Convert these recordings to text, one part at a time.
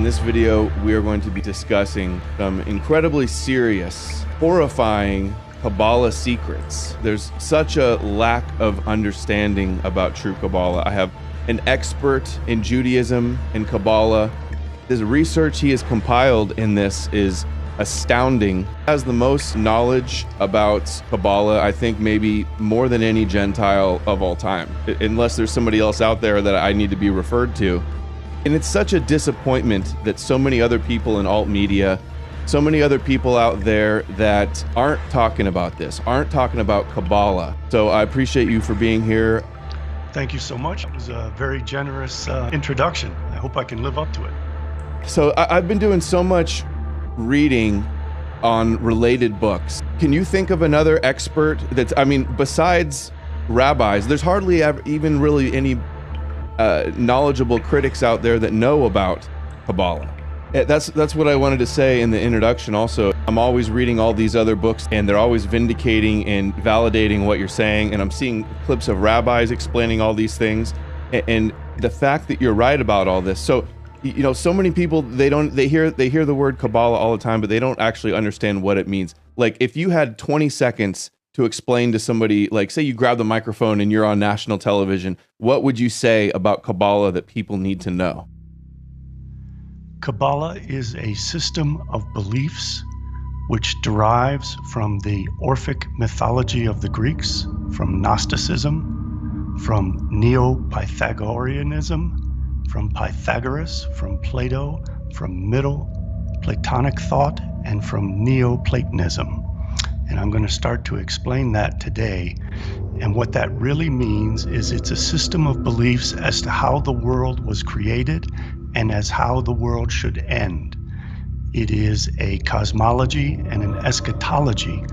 this video, we are going to be discussing some incredibly serious, horrifying Kabbalah secrets. There's such a lack of understanding about true Kabbalah. I have an expert in Judaism and Kabbalah. The research he has compiled in this is astounding. He has the most knowledge about Kabbalah, I think maybe more than any Gentile of all time, unless there's somebody else out there that I need to be referred to. And it's such a disappointment that so many other people in alt media, so many other people out there that aren't talking about this, aren't talking about Kabbalah. So I appreciate you for being here. Thank you so much. It was a very generous introduction. I hope I can live up to it. So I've been doing so much reading on related books. Can you think of another expert that's, I mean, besides rabbis, there's hardly ever even really any knowledgeable critics out there that know about Kabbalah. That's what I wanted to say in the introduction also. I'm always reading all these other books and they're always vindicating and validating what you're saying, and I'm seeing clips of rabbis explaining all these things, and the fact that you're right about all this. So, you know, so many people, they hear the word Kabbalah all the time, but they don't actually understand what it means. Like, if you had 20 seconds to explain to somebody, like say you grab the microphone and you're on national television, what would you say about Kabbalah that people need to know? Kabbalah is a system of beliefs which derives from the Orphic mythology of the Greeks, from Gnosticism, from Neo-Pythagoreanism, from Pythagoras, from Plato, from Middle Platonic thought, and from Neoplatonism. And I'm going to start to explain that today. And what that really means is it's a system of beliefs as to how the world was created and as how the world should end. It is a cosmology and an eschatology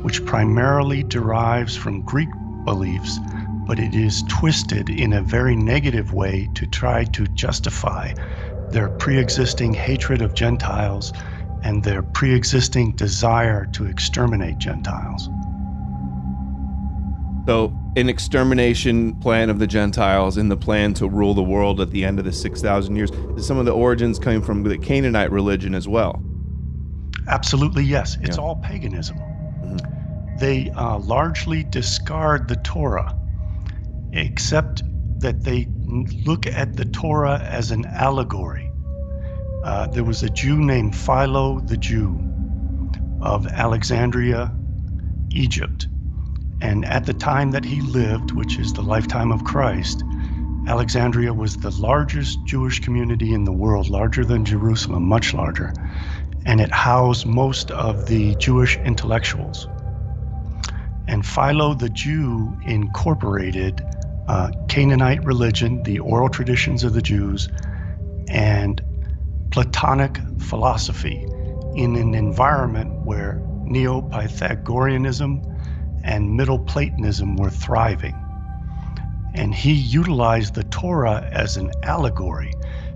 which primarily derives from Greek beliefs, but it is twisted in a very negative way to try to justify their pre-existing hatred of Gentiles and their pre-existing desire to exterminate Gentiles. So, an extermination plan of the Gentiles in the plan to rule the world at the end of the 6,000 years. Some of the origins coming from the Canaanite religion as well. Absolutely, yes. It's all paganism. Mm-hmm. They largely discard the Torah, except that they look at the Torah as an allegory. There was a Jew named Philo the Jew of Alexandria, Egypt. And at the time that he lived, which is the lifetime of Christ, Alexandria was the largest Jewish community in the world, larger than Jerusalem, much larger. And it housed most of the Jewish intellectuals. And Philo the Jew incorporated Canaanite religion, the oral traditions of the Jews, and Platonic philosophy in an environment where Neo-Pythagoreanism and Middle Platonism were thriving. And he utilized the Torah as an allegory,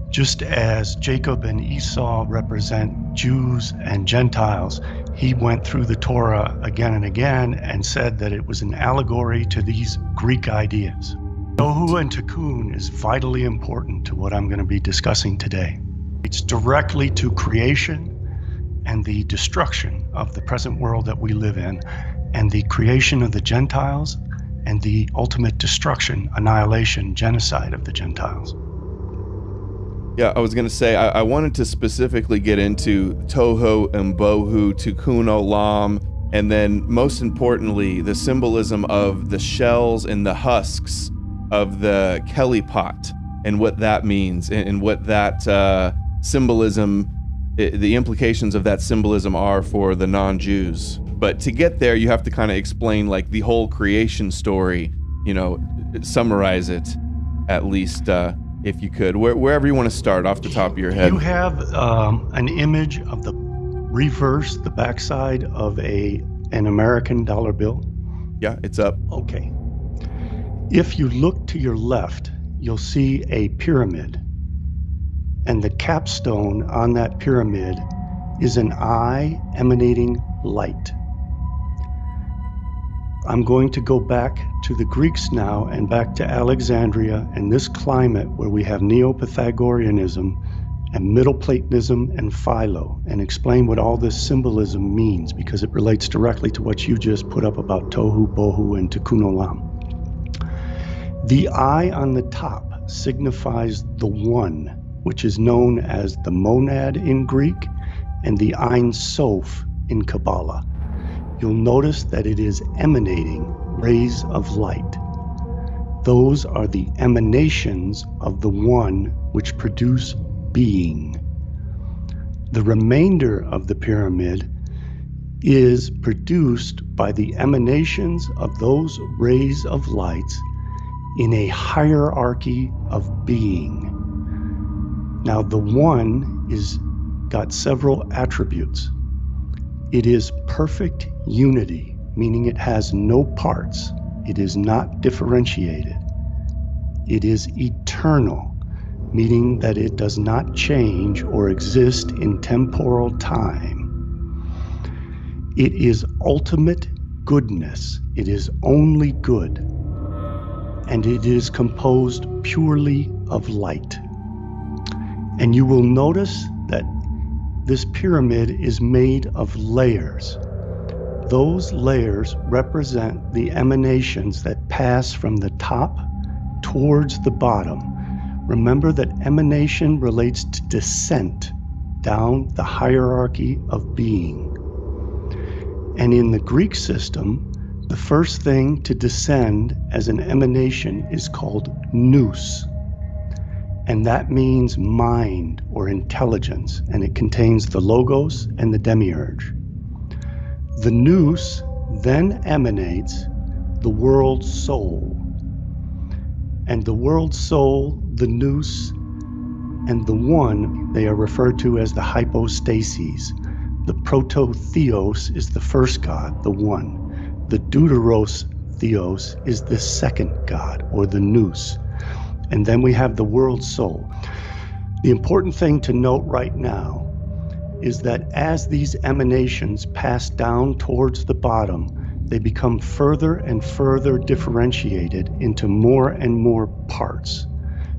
just as Jacob and Esau represent Jews and Gentiles. He went through the Torah again and again and said that it was an allegory to these Greek ideas. Tohu and Tikkun is vitally important to what I'm going to be discussing today. It's directly to creation and the destruction of the present world that we live in, and the creation of the Gentiles, and the ultimate destruction, annihilation, genocide of the Gentiles. Yeah, I was going to say, I wanted to specifically get into Tohu and Bohu, Tikkun Olam, and then most importantly, the symbolism of the shells and the husks of the Kelly pot, and what that means, and what that symbolism, the implications of that symbolism are for the non-Jews. But to get there, you have to kind of explain like the whole creation story, you know, summarize it at least, if you could, wherever you want to start off the top of your head. You have an image of the reverse, the backside of an American dollar bill? Yeah, it's up. Okay. If you look to your left, you'll see a pyramid. And the capstone on that pyramid is an eye emanating light. I'm going to go back to the Greeks now and back to Alexandria and this climate where we have Neo-Pythagoreanism and Middle Platonism and Philo, and explain what all this symbolism means, because it relates directly to what you just put up about Tohu, Bohu, and Tikkun Olam. The eye on the top signifies the one, which is known as the monad in Greek and the Ein Sof in Kabbalah. You'll notice that it is emanating rays of light. Those are the emanations of the one which produce being. The remainder of the pyramid is produced by the emanations of those rays of light in a hierarchy of being. Now, the one is got several attributes. It is perfect unity, meaning it has no parts. It is not differentiated. It is eternal, meaning that it does not change or exist in temporal time. It is ultimate goodness. It is only good. And it is composed purely of light. And you will notice that this pyramid is made of layers. Those layers represent the emanations that pass from the top towards the bottom. Remember that emanation relates to descent down the hierarchy of being. And in the Greek system, the first thing to descend as an emanation is called nous. And that means mind or intelligence, and it contains the logos and the demiurge. The nous then emanates the world soul. And the world soul, the nous, and the one, they are referred to as the hypostases. The proto-theos is the first God, the one. The deuteros theos is the second God, or the nous. And then we have the world soul. The important thing to note right now is that as these emanations pass down towards the bottom, they become further and further differentiated into more and more parts.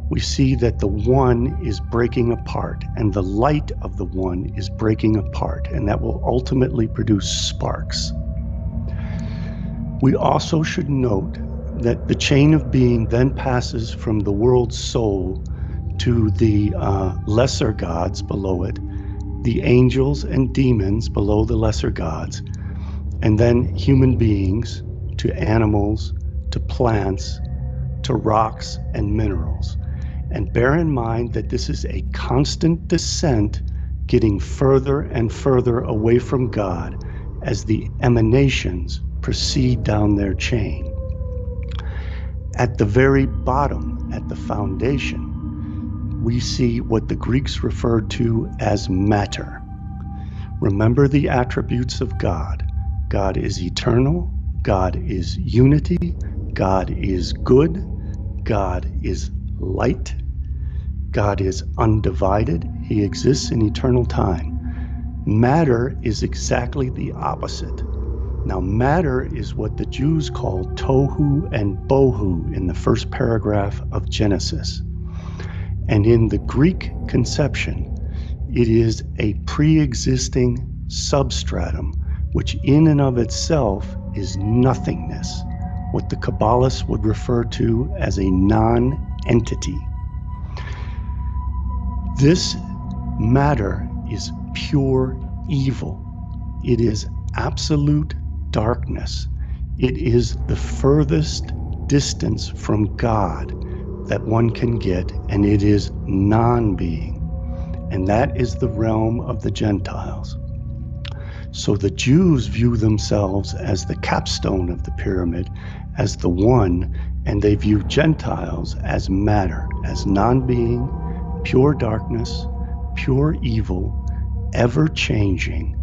We see that the one is breaking apart, and the light of the one is breaking apart, and that will ultimately produce sparks. We also should note that the chain of being then passes from the world soul to the lesser gods below it, the angels and demons below the lesser gods, and then human beings to animals, to plants, to rocks and minerals. And bear in mind that this is a constant descent, getting further and further away from God as the emanations proceed down their chain. At the very bottom, at the foundation, we see what the Greeks referred to as matter. Remember the attributes of God. God is eternal, God is unity, God is good, God is light, God is undivided, He exists in eternal time. Matter is exactly the opposite. Now, matter is what the Jews call tohu and bohu in the first paragraph of Genesis. And in the Greek conception, it is a pre-existing substratum, which in and of itself is nothingness, what the Kabbalahs would refer to as a non-entity. This matter is pure evil. It is absolute darkness. It is the furthest distance from God that one can get, and it is non-being. And that is the realm of the Gentiles. So the Jews view themselves as the capstone of the pyramid, as the one, and they view Gentiles as matter, as non-being, pure darkness, pure evil, ever-changing.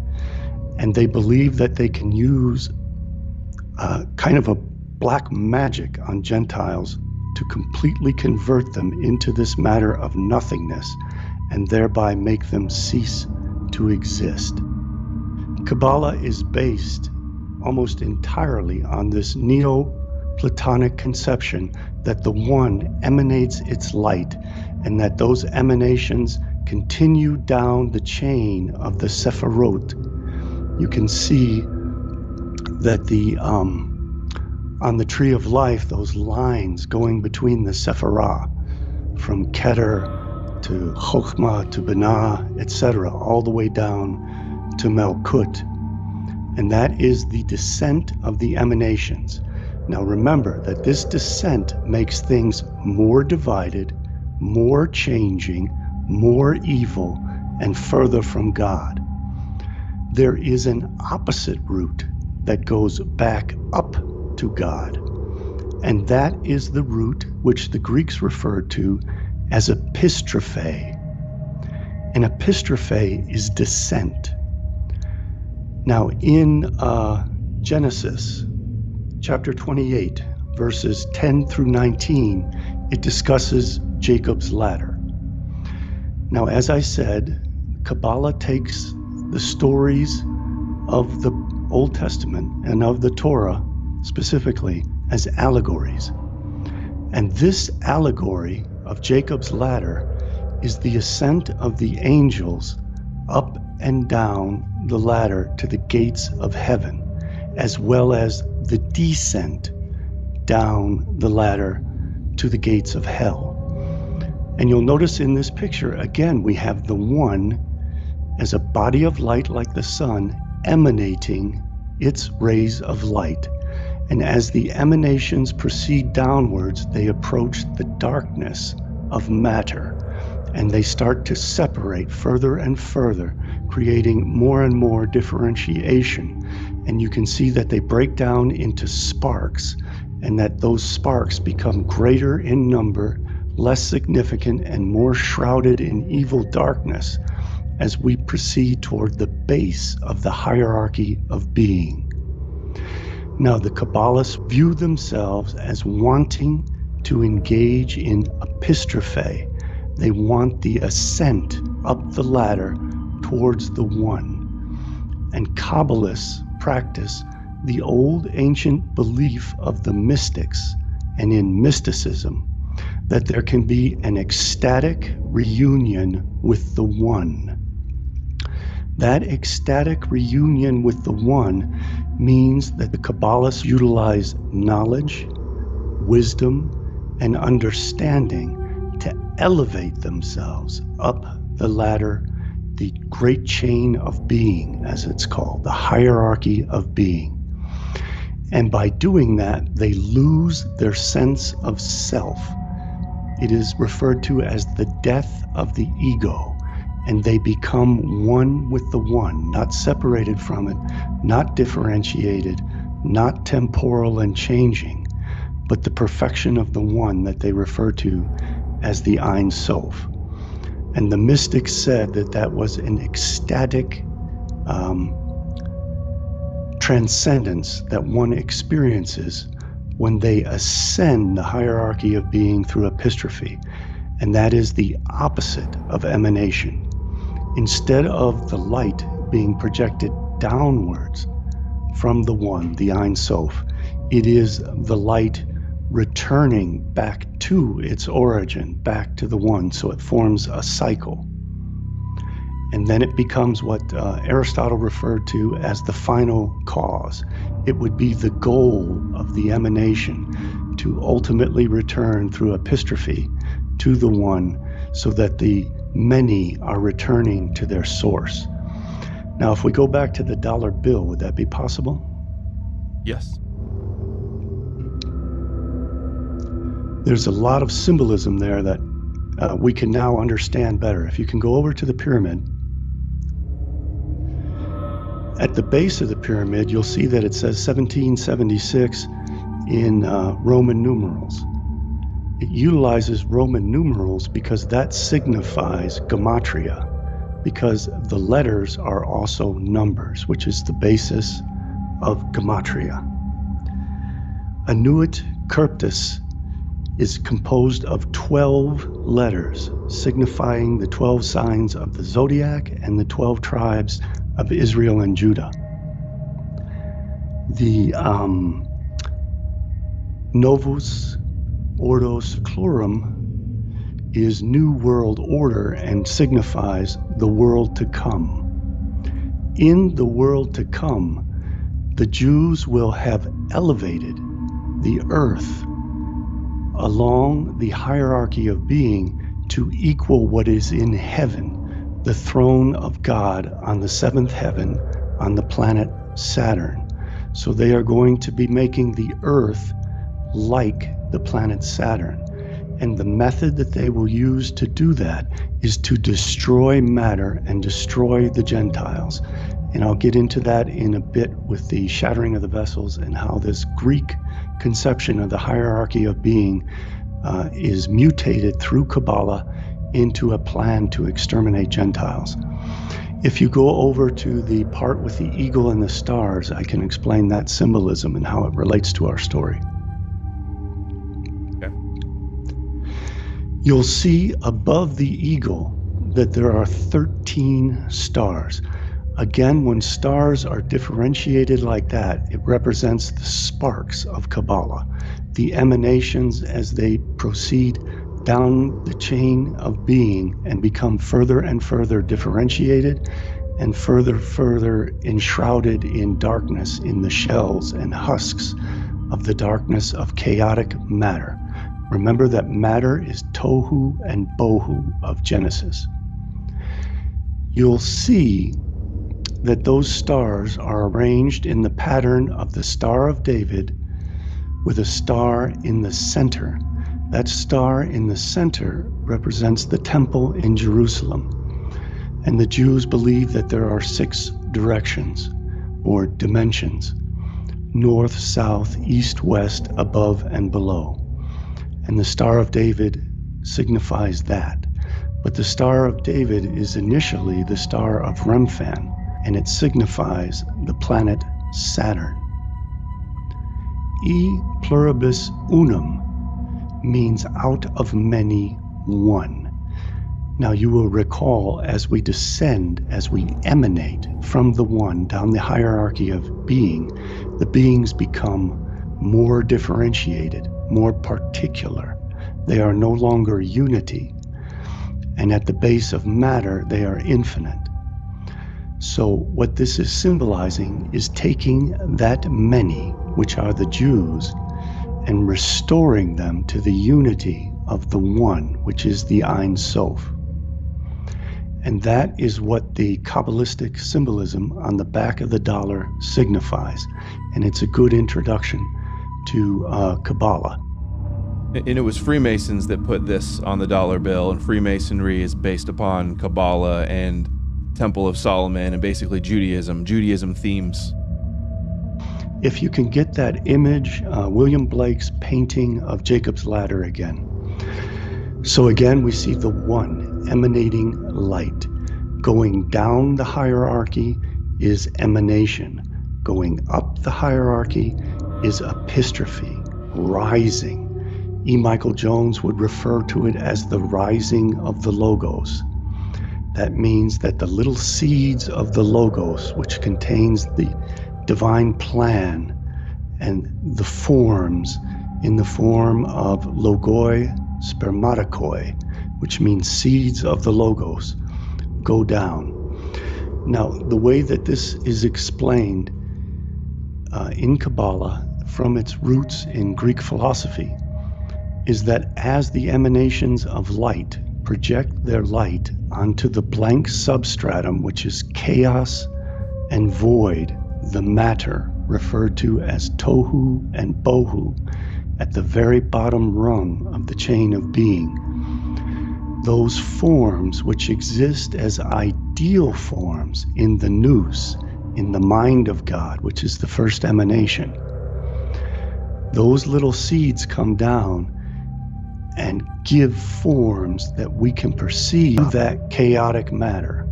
And they believe that they can use kind of a black magic on Gentiles to completely convert them into this matter of nothingness and thereby make them cease to exist. Kabbalah is based almost entirely on this Neoplatonic conception that the one emanates its light and that those emanations continue down the chain of the Sephirot, you can see that on the tree of life, those lines going between the Sephirah, from Keter to Chokhmah to Binah, etc., all the way down to Malkut. And that is the descent of the emanations. Now remember that this descent makes things more divided, more changing, more evil, and further from God. There is an opposite route that goes back up to God, and that is the route which the Greeks referred to as epistrophe. An epistrophe is descent. Now in Genesis chapter 28, verses 10 through 19, it discusses Jacob's ladder. Now, as I said, Kabbalah takes the stories of the Old Testament and of the Torah specifically as allegories. And this allegory of Jacob's ladder is the ascent of the angels up and down the ladder to the gates of heaven, as well as the descent down the ladder to the gates of hell. And you'll notice in this picture, again, we have the one as a body of light like the sun emanating its rays of light. And as the emanations proceed downwards, they approach the darkness of matter, and they start to separate further and further, creating more and more differentiation. And you can see that they break down into sparks, and that those sparks become greater in number, less significant, and more shrouded in evil darkness as we proceed toward the base of the hierarchy of being. Now, the Kabbalists view themselves as wanting to engage in epistrophe. They want the ascent up the ladder towards the one. And Kabbalists practice the old ancient belief of the mystics and in mysticism that there can be an ecstatic reunion with the one. That ecstatic reunion with the one means that the Kabbalists utilize knowledge, wisdom, and understanding to elevate themselves up the ladder, the great chain of being, as it's called, the hierarchy of being. And by doing that, they lose their sense of self. It is referred to as the death of the ego, and they become one with the one, not separated from it, not differentiated, not temporal and changing, but the perfection of the one that they refer to as the Ein Sof. And the mystics said that that was an ecstatic transcendence that one experiences when they ascend the hierarchy of being through epistrophe, and that is the opposite of emanation. Instead of the light being projected downwards from the one, the Ein Sof, it is the light returning back to its origin, back to the one, so it forms a cycle. And then it becomes what Aristotle referred to as the final cause. It would be the goal of the emanation to ultimately return through epistrophe to the one, so that the many are returning to their source. Now, if we go back to the dollar bill, would that be possible? Yes. There's a lot of symbolism there that we can now understand better. If you can go over to the pyramid, at the base of the pyramid, you'll see that it says 1776 in Roman numerals. It utilizes Roman numerals because that signifies gematria, because the letters are also numbers, which is the basis of gematria. Anuit Cryptus is composed of 12 letters, signifying the 12 signs of the zodiac and the 12 tribes of Israel and Judah. The Novus Ordo Seclorum is New World Order and signifies the world to come. In the world to come, the Jews will have elevated the earth along the hierarchy of being to equal what is in heaven, the throne of God on the seventh heaven on the planet Saturn. So they are going to be making the earth like the planet Saturn. And the method that they will use to do that is to destroy matter and destroy the Gentiles. And I'll get into that in a bit with the shattering of the vessels and how this Greek conception of the hierarchy of being is mutated through Kabbalah into a plan to exterminate Gentiles. If you go over to the part with the eagle and the stars, I can explain that symbolism and how it relates to our story. Okay. You'll see above the eagle that there are 13 stars. Again, when stars are differentiated like that, it represents the sparks of Kabbalah, the emanations as they proceed down the chain of being and become further and further differentiated and further enshrouded in darkness in the shells and husks of the darkness of chaotic matter. Remember that matter is tohu and bohu of Genesis. You'll see that those stars are arranged in the pattern of the Star of David with a star in the center. That star in the center represents the temple in Jerusalem. And the Jews believe that there are 6 directions or dimensions: north, south, east, west, above, and below. And the Star of David signifies that. But the Star of David is initially the Star of Remphan, and it signifies the planet Saturn. E pluribus unum means out of many, one. Now you will recall as we descend, as we emanate from the one down the hierarchy of being, the beings become more differentiated, more particular. They are no longer unity. And at the base of matter, they are infinite. So what this is symbolizing is taking that many, which are the Jews, and restoring them to the unity of the one, which is the Ein Sof. And that is what the Kabbalistic symbolism on the back of the dollar signifies. And it's a good introduction to Kabbalah. And it was Freemasons that put this on the dollar bill, and Freemasonry is based upon Kabbalah and Temple of Solomon and basically Judaism themes. If you can get that image, William Blake's painting of Jacob's Ladder again. So again, we see the one emanating light. Going down the hierarchy is emanation. Going up the hierarchy is epistrophe, rising. E. Michael Jones would refer to it as the rising of the Logos. That means that the little seeds of the Logos, which contains the divine plan and the forms in the form of logoi spermatikoi, which means seeds of the Logos, go down. Now, the way that this is explained in Kabbalah from its roots in Greek philosophy is that as the emanations of light project their light onto the blank substratum, which is chaos and void, the matter referred to as tohu and bohu, at the very bottom rung of the chain of being, those forms which exist as ideal forms in the nous, in the mind of God, which is the first emanation, those little seeds come down and give forms that we can perceive that chaotic matter.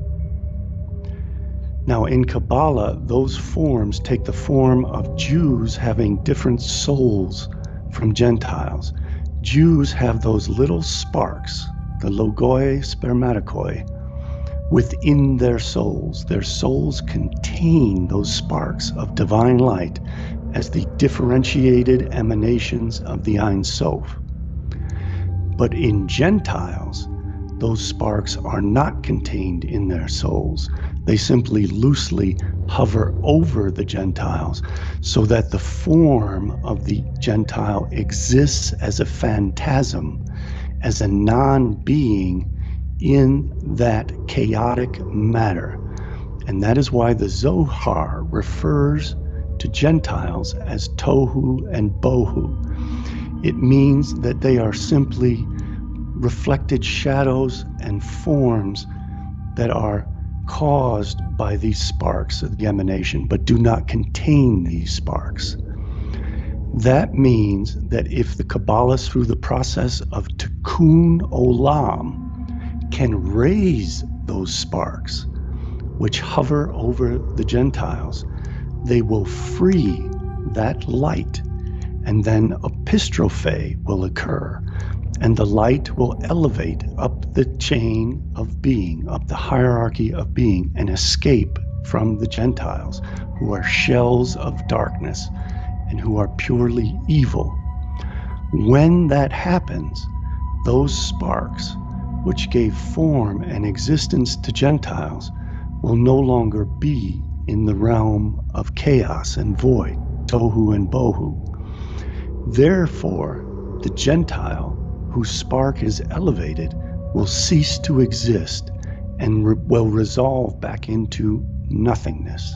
Now in Kabbalah, those forms take the form of Jews having different souls from Gentiles. Jews have those little sparks, the logoi spermatikoi, within their souls. Their souls contain those sparks of divine light as the differentiated emanations of the Ein Sof. But in Gentiles, those sparks are not contained in their souls. They simply loosely hover over the Gentiles so that the form of the Gentile exists as a phantasm, as a non-being in that chaotic matter. And that is why the Zohar refers to Gentiles as tohu and bohu. It means that they are simply reflected shadows and forms that are caused by these sparks of the emanation, but do not contain these sparks. That means that if the Kabbalahs, through the process of tikkun olam, can raise those sparks, which hover over the Gentiles, they will free that light, and then epistrophe will occur, and the light will elevate up the chain of being, up the hierarchy of being, and escape from the Gentiles, who are shells of darkness and who are purely evil. When that happens, those sparks, which gave form and existence to Gentiles, will no longer be in the realm of chaos and void, tohu and bohu. Therefore, the Gentile whose spark is elevated will cease to exist and will resolve back into nothingness.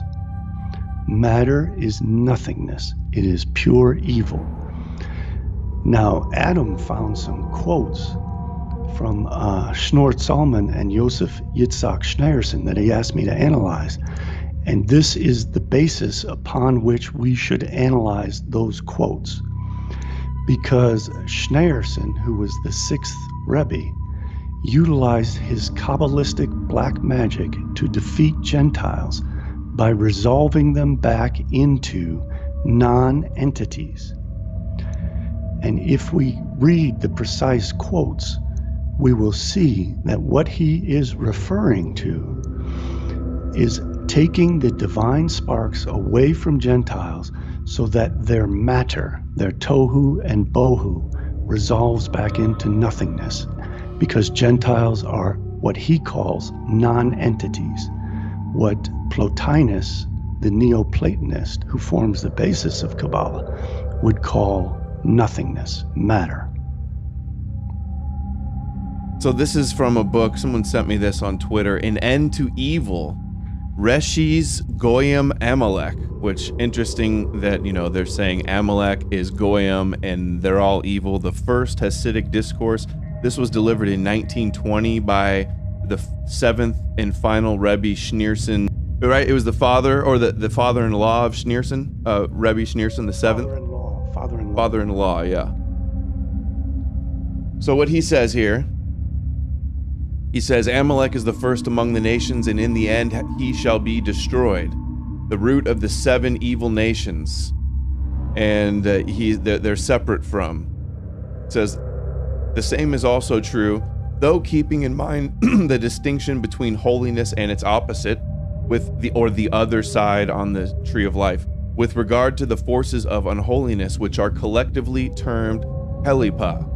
Matter is nothingness. It is pure evil. Now, Adam found some quotes from Schneur Zalman and Joseph Yitzhak Schneerson that he asked me to analyze. And this is the basis upon which we should analyze those quotes. Because Schneerson, who was the 6th Rebbe, utilized his Kabbalistic black magic to defeat Gentiles by resolving them back into non-entities. And if we read the precise quotes, we will see that what he is referring to is taking the divine sparks away from Gentiles so that their matter, their tohu and bohu, resolves back into nothingness, because Gentiles are what he calls non-entities, what Plotinus, the Neoplatonist who forms the basis of Kabbalah, would call nothingness, matter. So this is from a book, someone sent me this on Twitter, An End to Evil, Reshi's Goyim Amalek, which interesting that, you know, they're saying Amalek is Goyim and they're all evil. The first Hasidic discourse, this was delivered in 1920 by the 7th and final Rebbe Schneerson, right? It was the father, or the father-in-law of Schneerson, Rebbe Schneerson, the 7th? Father-in-law, yeah. So what he says here, he says, Amalek is the first among the nations, and in the end he shall be destroyed, the root of the 7 evil nations. And they're separate from. It says, the same is also true, though keeping in mind the distinction between holiness and its opposite, with the other side on the tree of life, with regard to the forces of unholiness, which are collectively termed Kelipa.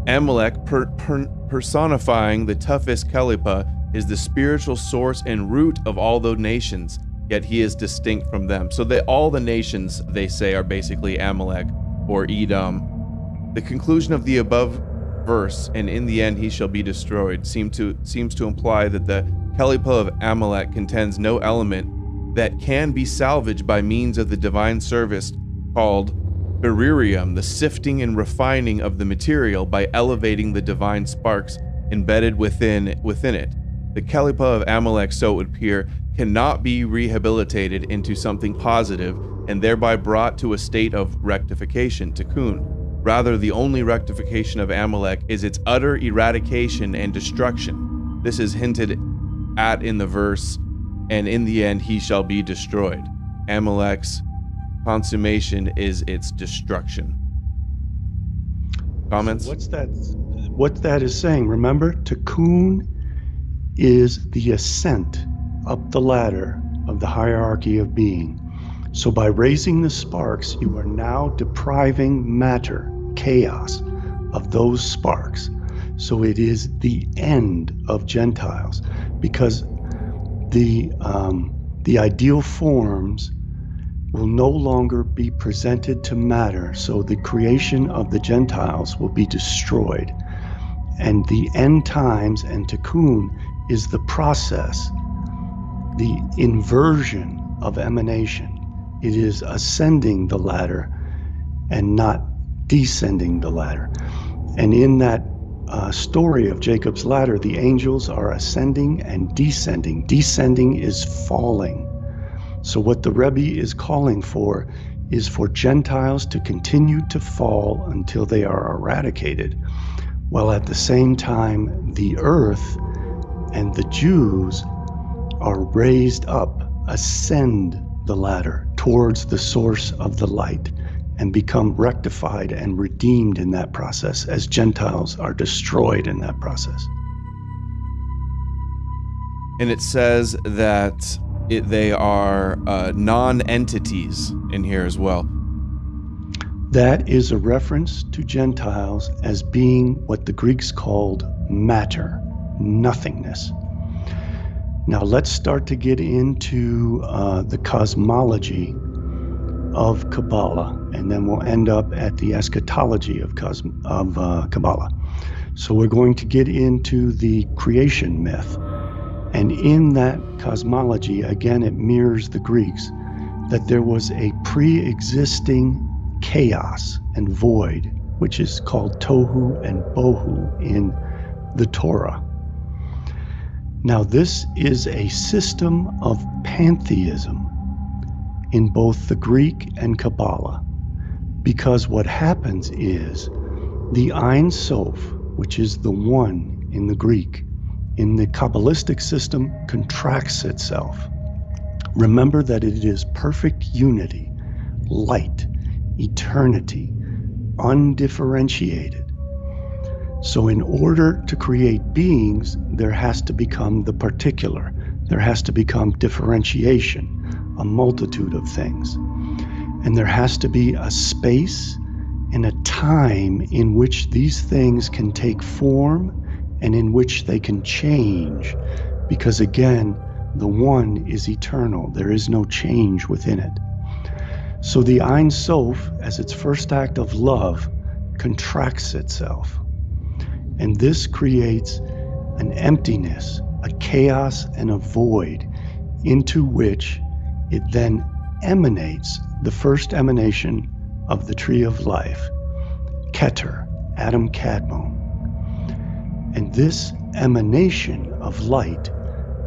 Amalek, personifying the toughest Kelipa, is the spiritual source and root of all those nations, yet he is distinct from them. So that all the nations, they say, are basically Amalek or Edom. The conclusion of the above verse, and in the end he shall be destroyed, seems to imply that the Kelipa of Amalek contains no element that can be salvaged by means of the divine service called beririum, the sifting and refining of the material by elevating the divine sparks embedded within it. The Kelipa of Amalek, so it would appear, cannot be rehabilitated into something positive and thereby brought to a state of rectification, tikkun. Rather, the only rectification of Amalek is its utter eradication and destruction. This is hinted at in the verse, and in the end he shall be destroyed. Amalek's consummation is its destruction. Comments? What that is saying, remember, tikkun is the ascent up the ladder of the hierarchy of being. So by raising the sparks, you are now depriving matter, chaos, of those sparks. So it is the end of Gentiles, because the ideal forms will no longer be presented to matter. So the creation of the Gentiles will be destroyed. And the end times and tikkun is the process, the inversion of emanation. It is ascending the ladder and not descending the ladder. And in that story of Jacob's ladder, the angels are ascending and descending. Descending is falling. So what the Rebbe is calling for is for Gentiles to continue to fall until they are eradicated, while at the same time the earth and the Jews are raised up, ascend the ladder towards the source of the light, and become rectified and redeemed in that process, as Gentiles are destroyed in that process. And it says that they are non-entities in here as well. That is a reference to Gentiles as being what the Greeks called matter, nothingness. Now let's start to get into the cosmology of Kabbalah, and then we'll end up at the eschatology of Kabbalah. So we're going to get into the creation myth. And in that cosmology, again, it mirrors the Greeks, that there was a pre-existing chaos and void, which is called tohu and bohu in the Torah. Now, this is a system of pantheism in both the Greek and Kabbalah, because what happens is the Ein Sof, which is the one in the Greek, in the Kabbalistic system contracts itself. Remember that it is perfect unity, light, eternity, undifferentiated. So in order to create beings, there has to become the particular. There has to become differentiation, a multitude of things. And there has to be a space and a time in which these things can take form and in which they can change. Because again, the one is eternal. There is no change within it. So the Ein Sof, as its first act of love, contracts itself. And this creates an emptiness, a chaos, and a void into which it then emanates the first emanation of the tree of life, Keter, Adam Kadmon. And this emanation of light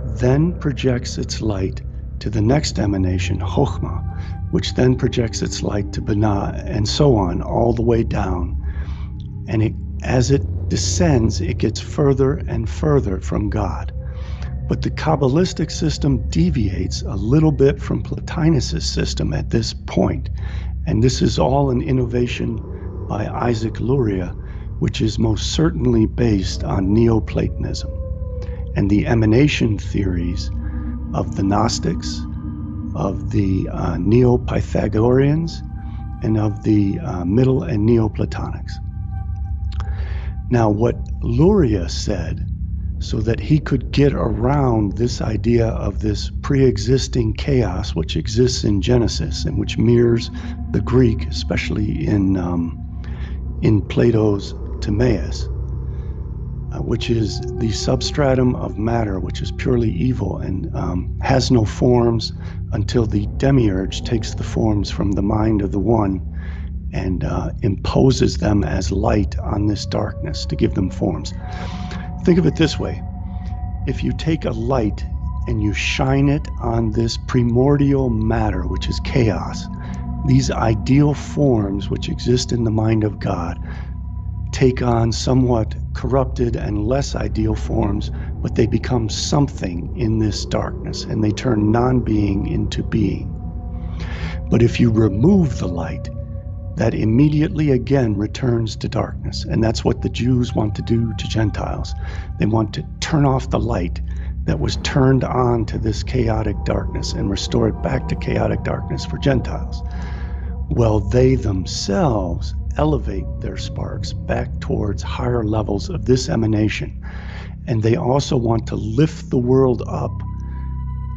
then projects its light to the next emanation, Chokhmah, which then projects its light to Binah, and so on, all the way down. And as it descends, it gets further and further from God. But the Kabbalistic system deviates a little bit from Plotinus' system at this point. And this is all an innovation by Isaac Luria, which is most certainly based on Neoplatonism and the emanation theories of the Gnostics, of the Neo-Pythagoreans, and of the Middle and Neoplatonics. Now, what Luria said, so that he could get around this idea of this pre-existing chaos which exists in Genesis and which mirrors the Greek, especially in Plato's Timaeus, which is the substratum of matter, which is purely evil and has no forms until the demiurge takes the forms from the mind of the one and imposes them as light on this darkness to give them forms. Think of it this way. If you take a light and you shine it on this primordial matter, which is chaos, these ideal forms which exist in the mind of God take on somewhat corrupted and less ideal forms, but they become something in this darkness, and they turn non-being into being. But if you remove the light, that immediately again returns to darkness. And that's what the Jews want to do to Gentiles. They want to turn off the light that was turned on to this chaotic darkness and restore it back to chaotic darkness for Gentiles. Well, they themselves elevate their sparks back towards higher levels of this emanation. And they also want to lift the world up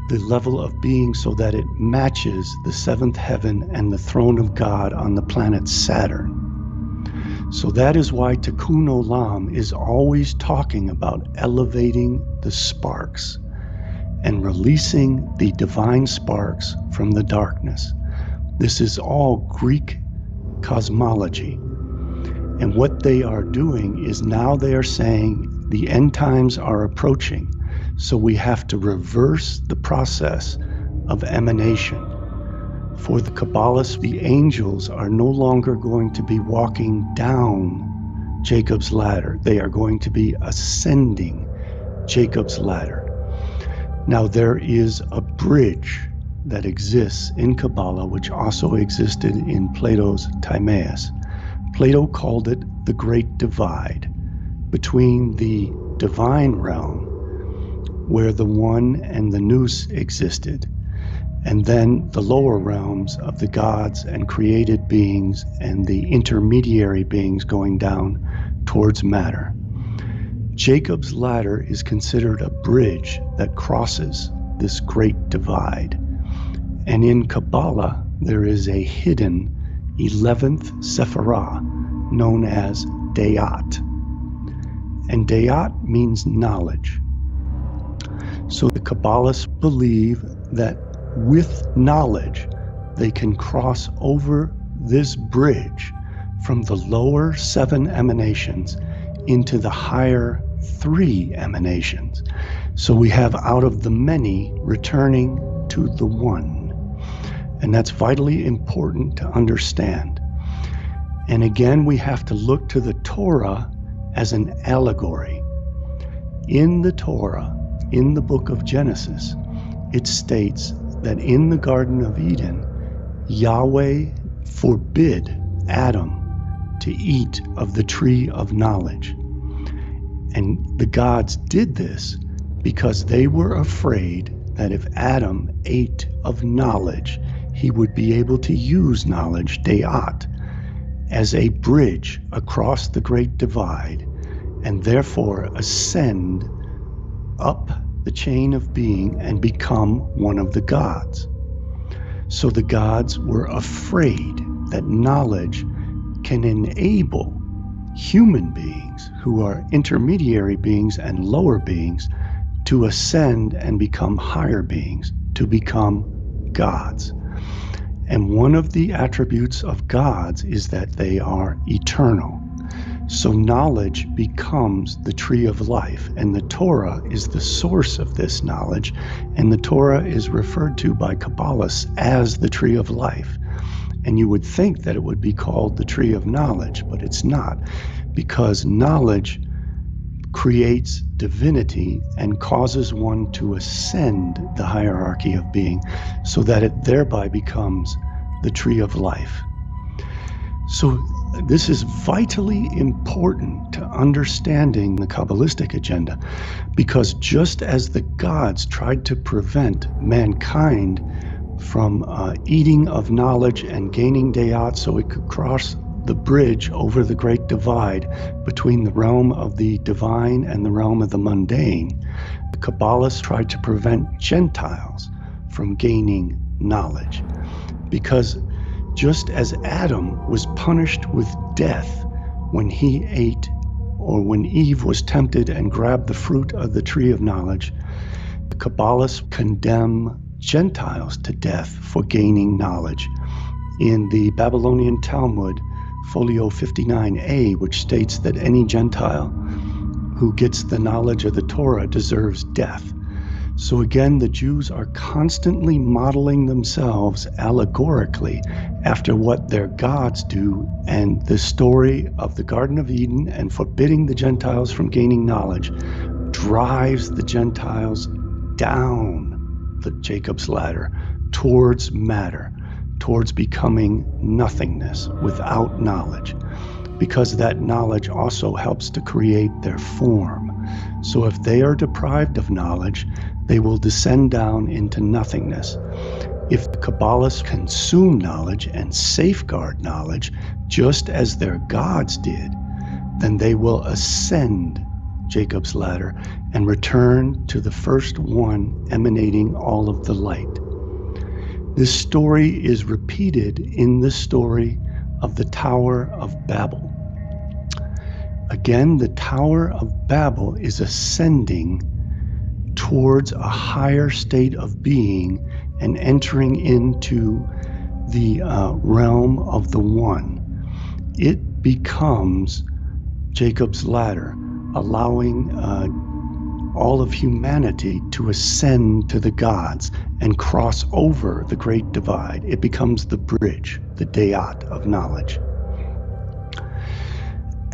the level of being so that it matches the seventh heaven and the throne of God on the planet Saturn. So that is why Tikkun Olam is always talking about elevating the sparks and releasing the divine sparks from the darkness. This is all Greek cosmology. And what they are doing is now they are saying the end times are approaching. So we have to reverse the process of emanation. For the Kabbalahs, the angels are no longer going to be walking down Jacob's ladder. They are going to be ascending Jacob's ladder. Now, there is a bridge that exists in Kabbalah, which also existed in Plato's Timaeus. Plato called it the Great Divide between the divine realm, where the one and the nous existed, and then the lower realms of the gods and created beings and the intermediary beings going down towards matter. Jacob's ladder is considered a bridge that crosses this great divide. And in Kabbalah, there is a hidden 11th Sephirah known as Dayat. And Dayat means knowledge. So the Kabbalists believe that with knowledge, they can cross over this bridge from the lower 7 emanations into the higher 3 emanations. So we have out of the many returning to the one. And that's vitally important to understand. And again, we have to look to the Torah as an allegory. In the Torah, in the book of Genesis, it states that in the Garden of Eden, Yahweh forbid Adam to eat of the tree of knowledge. And the gods did this because they were afraid that if Adam ate of knowledge, he would be able to use knowledge, Dayat, as a bridge across the great divide, and therefore ascend up the chain of being and become one of the gods. So the gods were afraid that knowledge can enable human beings who are intermediary beings and lower beings to ascend and become higher beings, to become gods. And one of the attributes of gods is that they are eternal. So knowledge becomes the tree of life, and the Torah is the source of this knowledge, and the Torah is referred to by Kabbalists as the tree of life. And you would think that it would be called the tree of knowledge, but it's not, because knowledge creates divinity and causes one to ascend the hierarchy of being so that it thereby becomes the tree of life. So this is vitally important to understanding the Kabbalistic agenda, because just as the gods tried to prevent mankind from eating of knowledge and gaining Dayat so it could cross the bridge over the great divide between the realm of the divine and the realm of the mundane, the Kabbalists tried to prevent Gentiles from gaining knowledge. Because just as Adam was punished with death when he ate, or when Eve was tempted and grabbed the fruit of the tree of knowledge, the Kabbalists condemn Gentiles to death for gaining knowledge. In the Babylonian Talmud, folio 59a, which states that any Gentile who gets the knowledge of the Torah deserves death. So again, the Jews are constantly modeling themselves allegorically after what their gods do, and the story of the Garden of Eden and forbidding the Gentiles from gaining knowledge drives the Gentiles down the Jacob's ladder towards matter, towards becoming nothingness without knowledge, because that knowledge also helps to create their form. So if they are deprived of knowledge, they will descend down into nothingness. If the Kabbalahs consume knowledge and safeguard knowledge just as their gods did, then they will ascend Jacob's ladder and return to the first one emanating all of the light. This story is repeated in the story of the Tower of Babel. Again, the Tower of Babel is ascending towards a higher state of being and entering into the realm of the One. It becomes Jacob's ladder, allowing all of humanity to ascend to the gods and cross over the great divide. It becomes the bridge, the dayat of knowledge.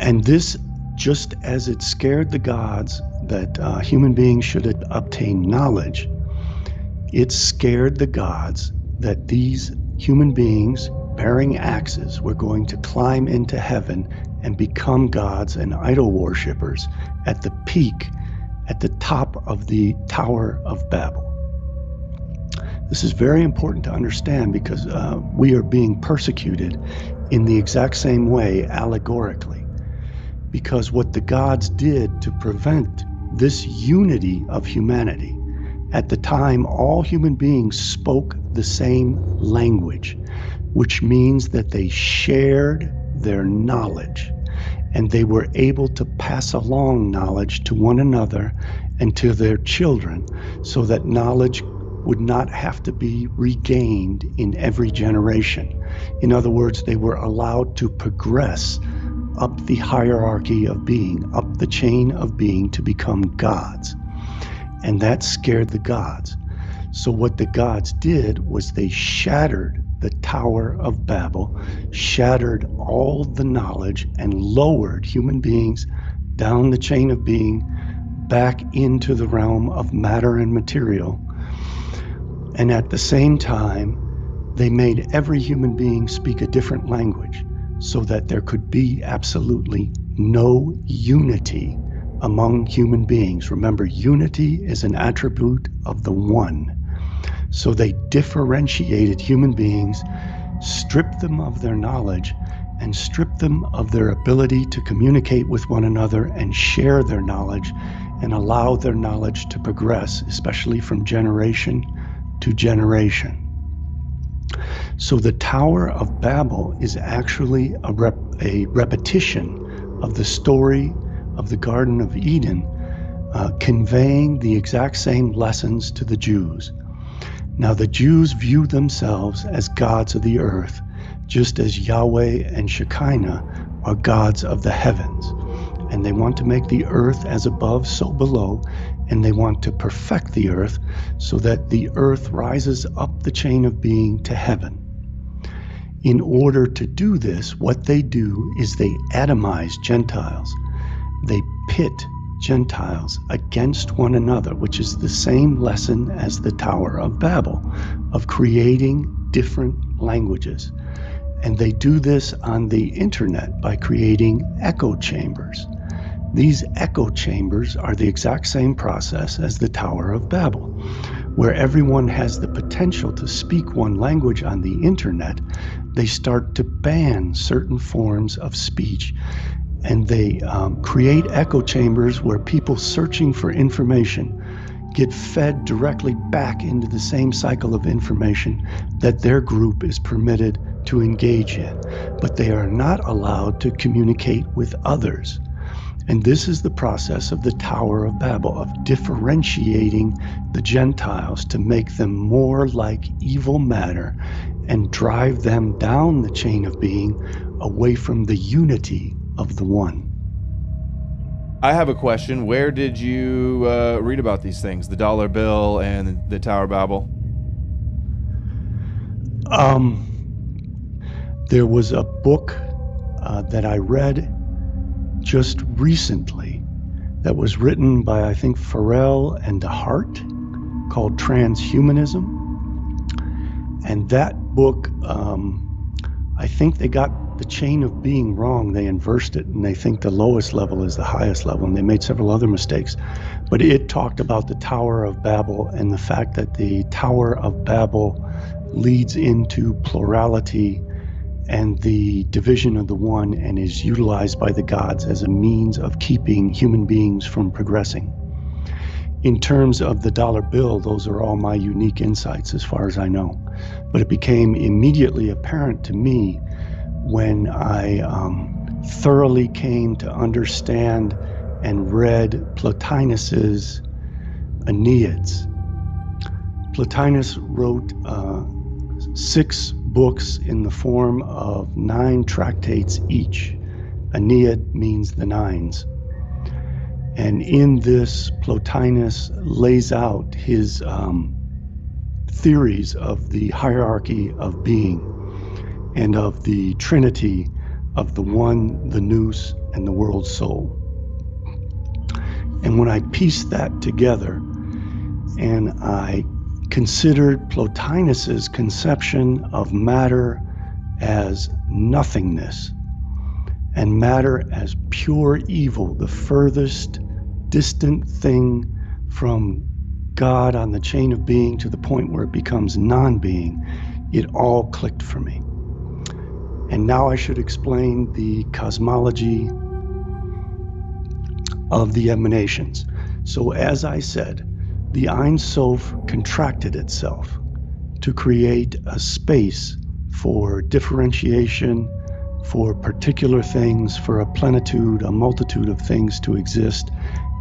And this, just as it scared the gods that human beings should obtain knowledge, it scared the gods that these human beings bearing axes were going to climb into heaven and become gods and idol worshippers at the peak, at the top of the Tower of Babel. This is very important to understand because we are being persecuted in the exact same way allegorically. Because what the gods did to prevent this unity of humanity, at the time all human beings spoke the same language, which means that they shared their knowledge and they were able to pass along knowledge to one another and to their children so that knowledge would not have to be regained in every generation. In other words, they were allowed to progress up the hierarchy of being, up the chain of being to become gods. And that scared the gods. So what the gods did was they shattered the Tower of Babel, shattered all the knowledge, and lowered human beings down the chain of being back into the realm of matter and material. And at the same time, they made every human being speak a different language so that there could be absolutely no unity among human beings. Remember, unity is an attribute of the One. So they differentiated human beings, stripped them of their knowledge, and stripped them of their ability to communicate with one another and share their knowledge and allow their knowledge to progress, especially from generation to generation. So the Tower of Babel is actually a repetition of the story of the Garden of Eden, conveying the exact same lessons to the Jews. Now the Jews view themselves as gods of the earth, just as Yahweh and Shekinah are gods of the heavens. And they want to make the earth as above, so below, and they want to perfect the earth so that the earth rises up the chain of being to heaven. In order to do this, what they do is they atomize Gentiles. They pit Gentiles against one another, which is the same lesson as the Tower of Babel, of creating different languages. And they do this on the internet by creating echo chambers. These echo chambers are the exact same process as the Tower of Babel, where everyone has the potential to speak one language on the internet. They start to ban certain forms of speech, and they create echo chambers where people searching for information get fed directly back into the same cycle of information that their group is permitted to engage in, but they are not allowed to communicate with others. And this is the process of the Tower of Babel, of differentiating the Gentiles to make them more like evil matter and drive them down the chain of being away from the unity of the One. I have a question. Where did you read about these things, the dollar bill and the Tower of Babel? There was a book that I read just recently that was written by, I think, Farrell and DeHart, called Transhumanism. And that book, I think they got the chain of being wrong. They inversed it, and they think the lowest level is the highest level, and they made several other mistakes. But it talked about the Tower of Babel and the fact that the Tower of Babel leads into plurality and the division of the one, and is utilized by the gods as a means of keeping human beings from progressing. In terms of the dollar bill, those are all my unique insights as far as I know. But it became immediately apparent to me when I thoroughly came to understand and read Plotinus's Aeneads. Plotinus wrote 6 books in the form of 9 tractates each. Aeneid means the nines. And in this, Plotinus lays out his theories of the hierarchy of being and of the trinity of the one, the nous, and the world soul. And when I pieced that together and I considered Plotinus's conception of matter as nothingness and matter as pure evil, the furthest distant thing from God on the chain of being to the point where it becomes non-being, it all clicked for me. And now I should explain the cosmology of the emanations. So as I said, the Ein Sof contracted itself to create a space for differentiation, for particular things, for a plenitude, a multitude of things to exist,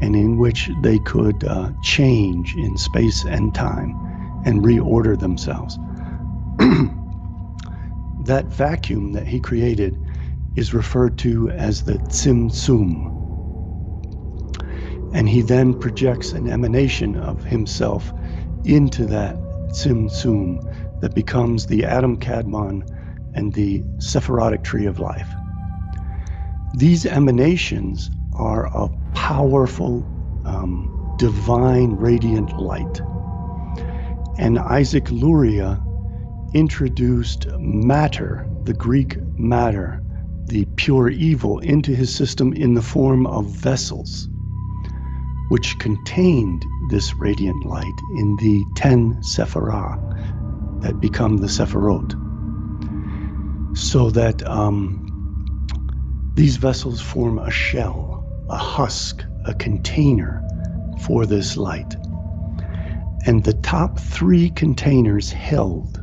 and in which they could change in space and time and reorder themselves. That vacuum that he created is referred to as the Tzimtzum. And he then projects an emanation of himself into that Tzimtzum that becomes the Adam Kadmon and the Sephirotic tree of life. These emanations are of powerful, divine, radiant light. And Isaac Luria introduced matter, the Greek matter, the pure evil, into his system in the form of vessels, which contained this radiant light in the 10 Sephirah that become the Sephirot. So that these vessels form a shell, a husk, a container for this light. And the top 3 containers held,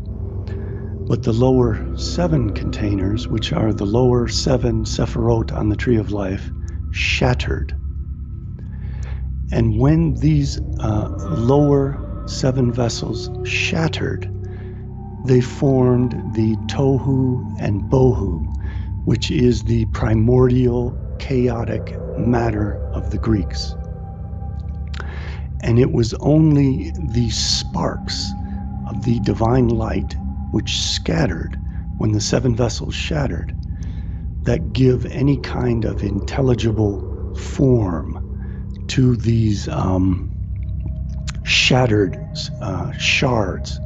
but the lower 7 containers, which are the lower 7 Sephirot on the Tree of Life, shattered. And when these lower 7 vessels shattered, they formed the Tohu and Bohu, which is the primordial chaotic matter of the Greeks. And it was only the sparks of the divine light which scattered when the 7 vessels shattered that give any kind of intelligible form to these shattered shards,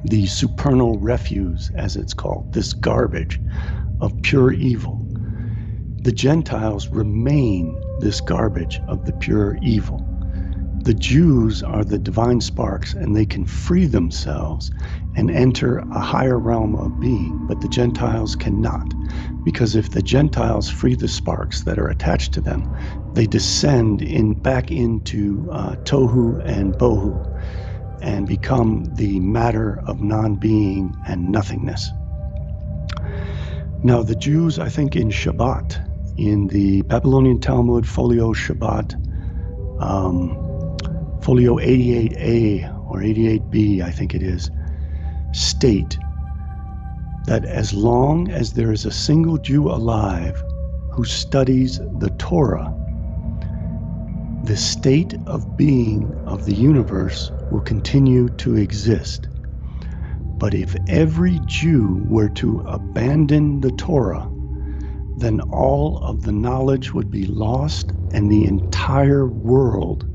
the supernal refuse, as it's called, this garbage of pure evil. The Gentiles remain this garbage of the pure evil. The Jews are the divine sparks, and they can free themselves and enter a higher realm of being, but the Gentiles cannot, because if the Gentiles free the sparks that are attached to them, they descend back into Tohu and Bohu and become the matter of non-being and nothingness. Now the Jews, I think in Shabbat, in the Babylonian Talmud, Folio Shabbat, Folio 88a or 88b, I think it is, state that as long as there is a single Jew alive who studies the Torah, the state of being of the universe will continue to exist. But if every Jew were to abandon the Torah, then all of the knowledge would be lost and the entire world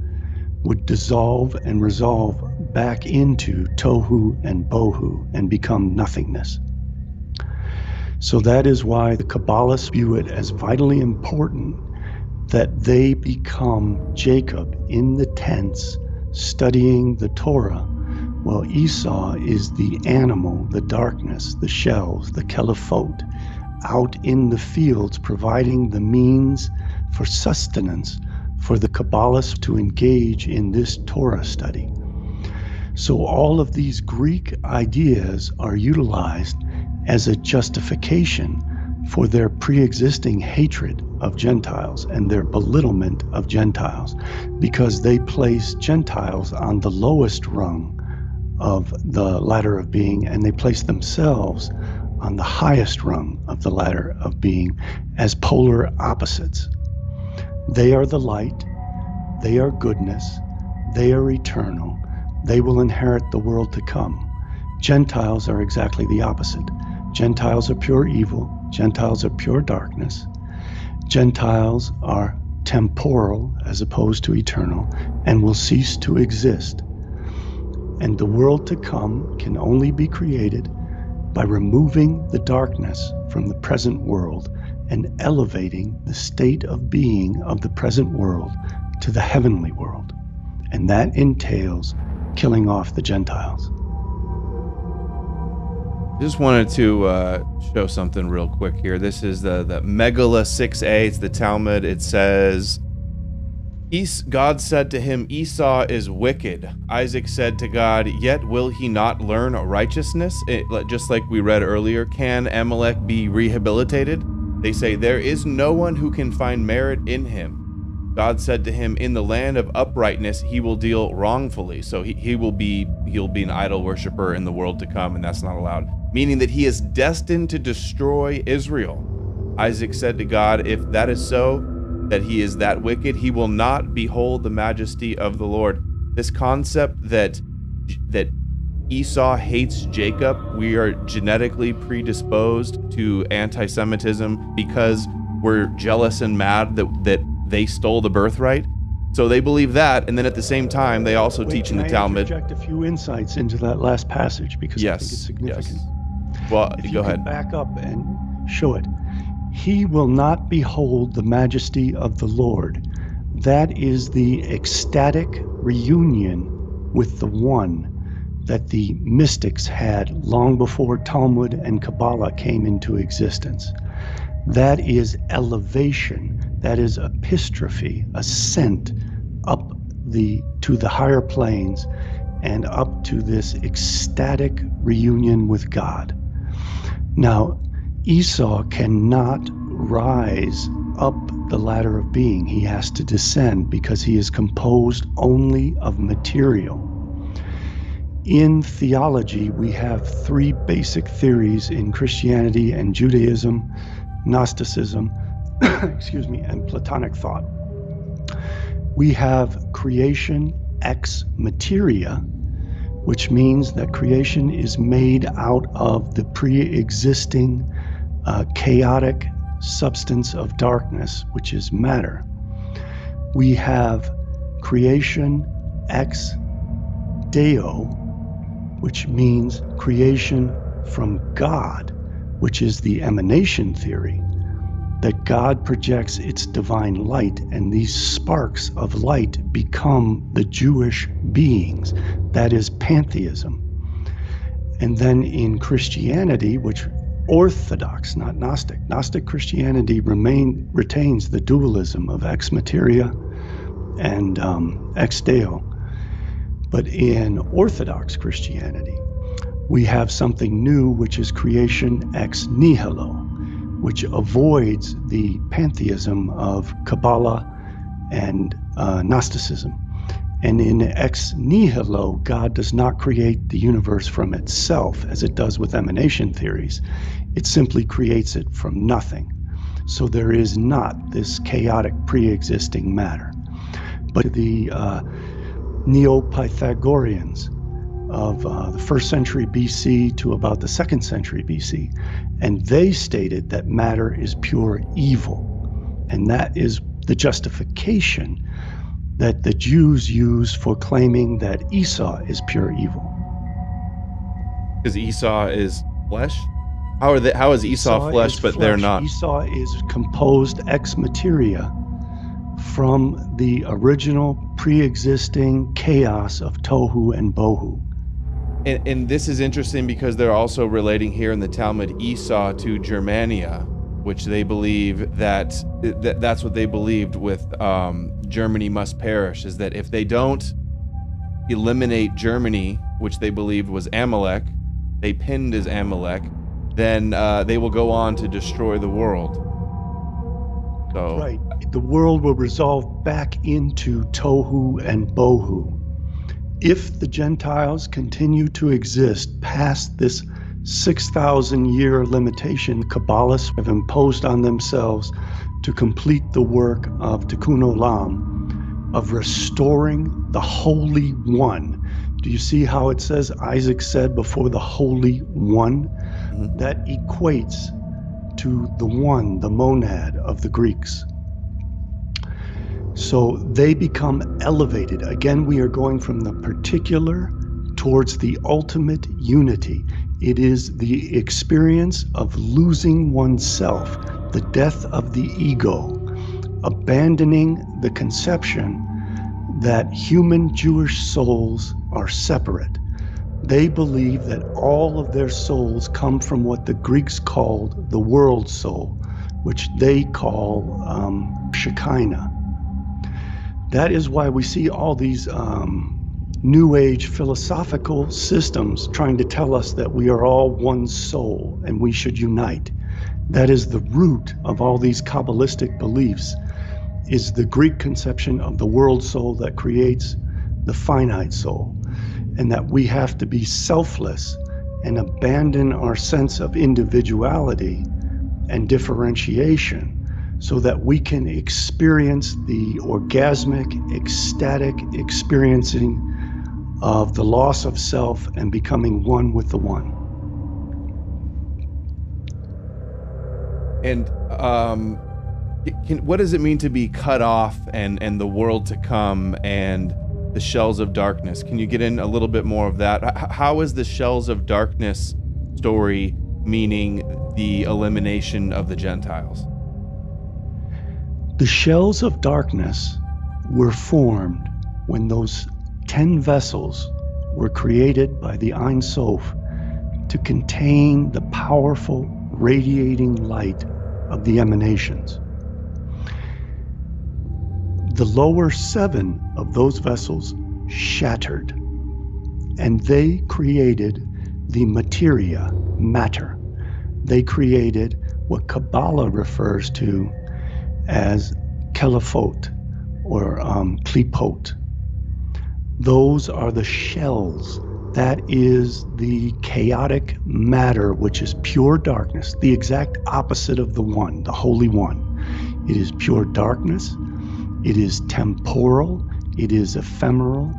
would dissolve and resolve back into Tohu and Bohu and become nothingness. So that is why the Kabbalahs view it as vitally important that they become Jacob in the tents studying the Torah Well, Esau is the animal, the darkness, the shells, the Kelephot, out in the fields providing the means for sustenance for the Kabbalahs to engage in this Torah study. So all of these Greek ideas are utilized as a justification for their pre-existing hatred of Gentiles and their belittlement of Gentiles, because they place Gentiles on the lowest rung of the ladder of being, and they place themselves on the highest rung of the ladder of being as polar opposites. They are the light, they are goodness, they are eternal, they will inherit the world to come. Gentiles are exactly the opposite. Gentiles are pure evil, Gentiles are pure darkness, Gentiles are temporal as opposed to eternal, and will cease to exist. And the world to come can only be created by removing the darkness from the present world and elevating the state of being of the present world to the heavenly world. And that entails killing off the Gentiles. Just wanted to show something real quick here. This is the Megillah 6a. It's the Talmud. It says, God said to him, Esau is wicked. Isaac said to God, yet will he not learn righteousness? Just like we read earlier, can Amalek be rehabilitated? They say, there is no one who can find merit in him. God said to him, in the land of uprightness, he will deal wrongfully. So he'll be an idol worshiper in the world to come, and that's not allowed. Meaning that he is destined to destroy Israel. Isaac said to God, if that is so, that he is that wicked, he will not behold the majesty of the Lord. This concept that Esau hates Jacob, we are genetically predisposed to anti-Semitism because we're jealous and mad that they stole the birthright. So they believe that, and then at the same time, they also teach in the Talmud. Can I interject a few insights into that last passage, because I think it's significant. Yes. Well, if go ahead. Can back up and show it. He will not behold the majesty of the Lord. That is the ecstatic reunion with the One that the mystics had long before Talmud and Kabbalah came into existence. That is elevation. That is epistrophe, ascent up to the higher planes and up to this ecstatic reunion with God. Now, Esau cannot rise up the ladder of being. He has to descend because he is composed only of material. In theology, we have three basic theories in Christianity and Judaism, Gnosticism, and Platonic thought. We have creation ex materia, which means that creation is made out of the pre-existing chaotic substance of darkness, which is matter. We have creation ex deo, which means creation from God, which is the emanation theory, that God projects its divine light, and these sparks of light become the Jewish beings. That is pantheism. And then in Christianity, which Orthodox, not Gnostic. Gnostic Christianity retains the dualism of ex materia and ex deo. But in Orthodox Christianity, we have something new, which is creation ex nihilo, which avoids the pantheism of Kabbalah and Gnosticism. And in ex nihilo, God does not create the universe from itself, as it does with emanation theories. It simply creates it from nothing. So there is not this chaotic pre-existing matter. But the Neo-Pythagoreans of the 1st century BC to about the 2nd century BC, and they stated that matter is pure evil. And that is the justification that the Jews use for claiming that Esau is pure evil. Because Esau is flesh? How is Esau flesh, but they're not? Esau is composed ex materia from the original pre-existing chaos of tohu and bohu. And this is interesting because they're also relating here in the Talmud Esau to Germania, which they believe that's what they believed with Germany must perish, is that if they don't eliminate Germany, which they believed was Amalek, they pinned as Amalek, then they will go on to destroy the world. So, right. The world will resolve back into tohu and bohu. If the Gentiles continue to exist past this 6,000-year limitation Kabbalahs have imposed on themselves to complete the work of Tikkun Olam, of restoring the Holy One. Do you see how it says Isaac said before the Holy One? Mhm. That equates to the one, the monad of the Greeks. So they become elevated. Again, we are going from the particular towards the ultimate unity. It is the experience of losing oneself, the death of the ego, abandoning the conception that human Jewish souls are separate. They believe that all of their souls come from what the Greeks called the world soul, which they call Shekinah. That is why we see all these New Age philosophical systems trying to tell us that we are all one soul and we should unite. That is the root of all these Kabbalistic beliefs, is the Greek conception of the world soul that creates the finite soul, and that we have to be selfless and abandon our sense of individuality and differentiation so that we can experience the orgasmic, ecstatic experiencing of the loss of self and becoming one with the one. And what does it mean to be cut off and the world to come and the shells of darkness? Can you get in a little bit more of that? How is the shells of darkness story meaning the elimination of the Gentiles? The shells of darkness were formed when those 10 vessels were created by the Ein Sof to contain the powerful radiating light of the emanations. The lower 7 of those vessels shattered, and they created the materia, matter. They created what Kabbalah refers to as kelephot or klipot. Those are the shells. That is the chaotic matter, which is pure darkness, the exact opposite of the One, the Holy One. It is pure darkness. It is temporal. It is ephemeral.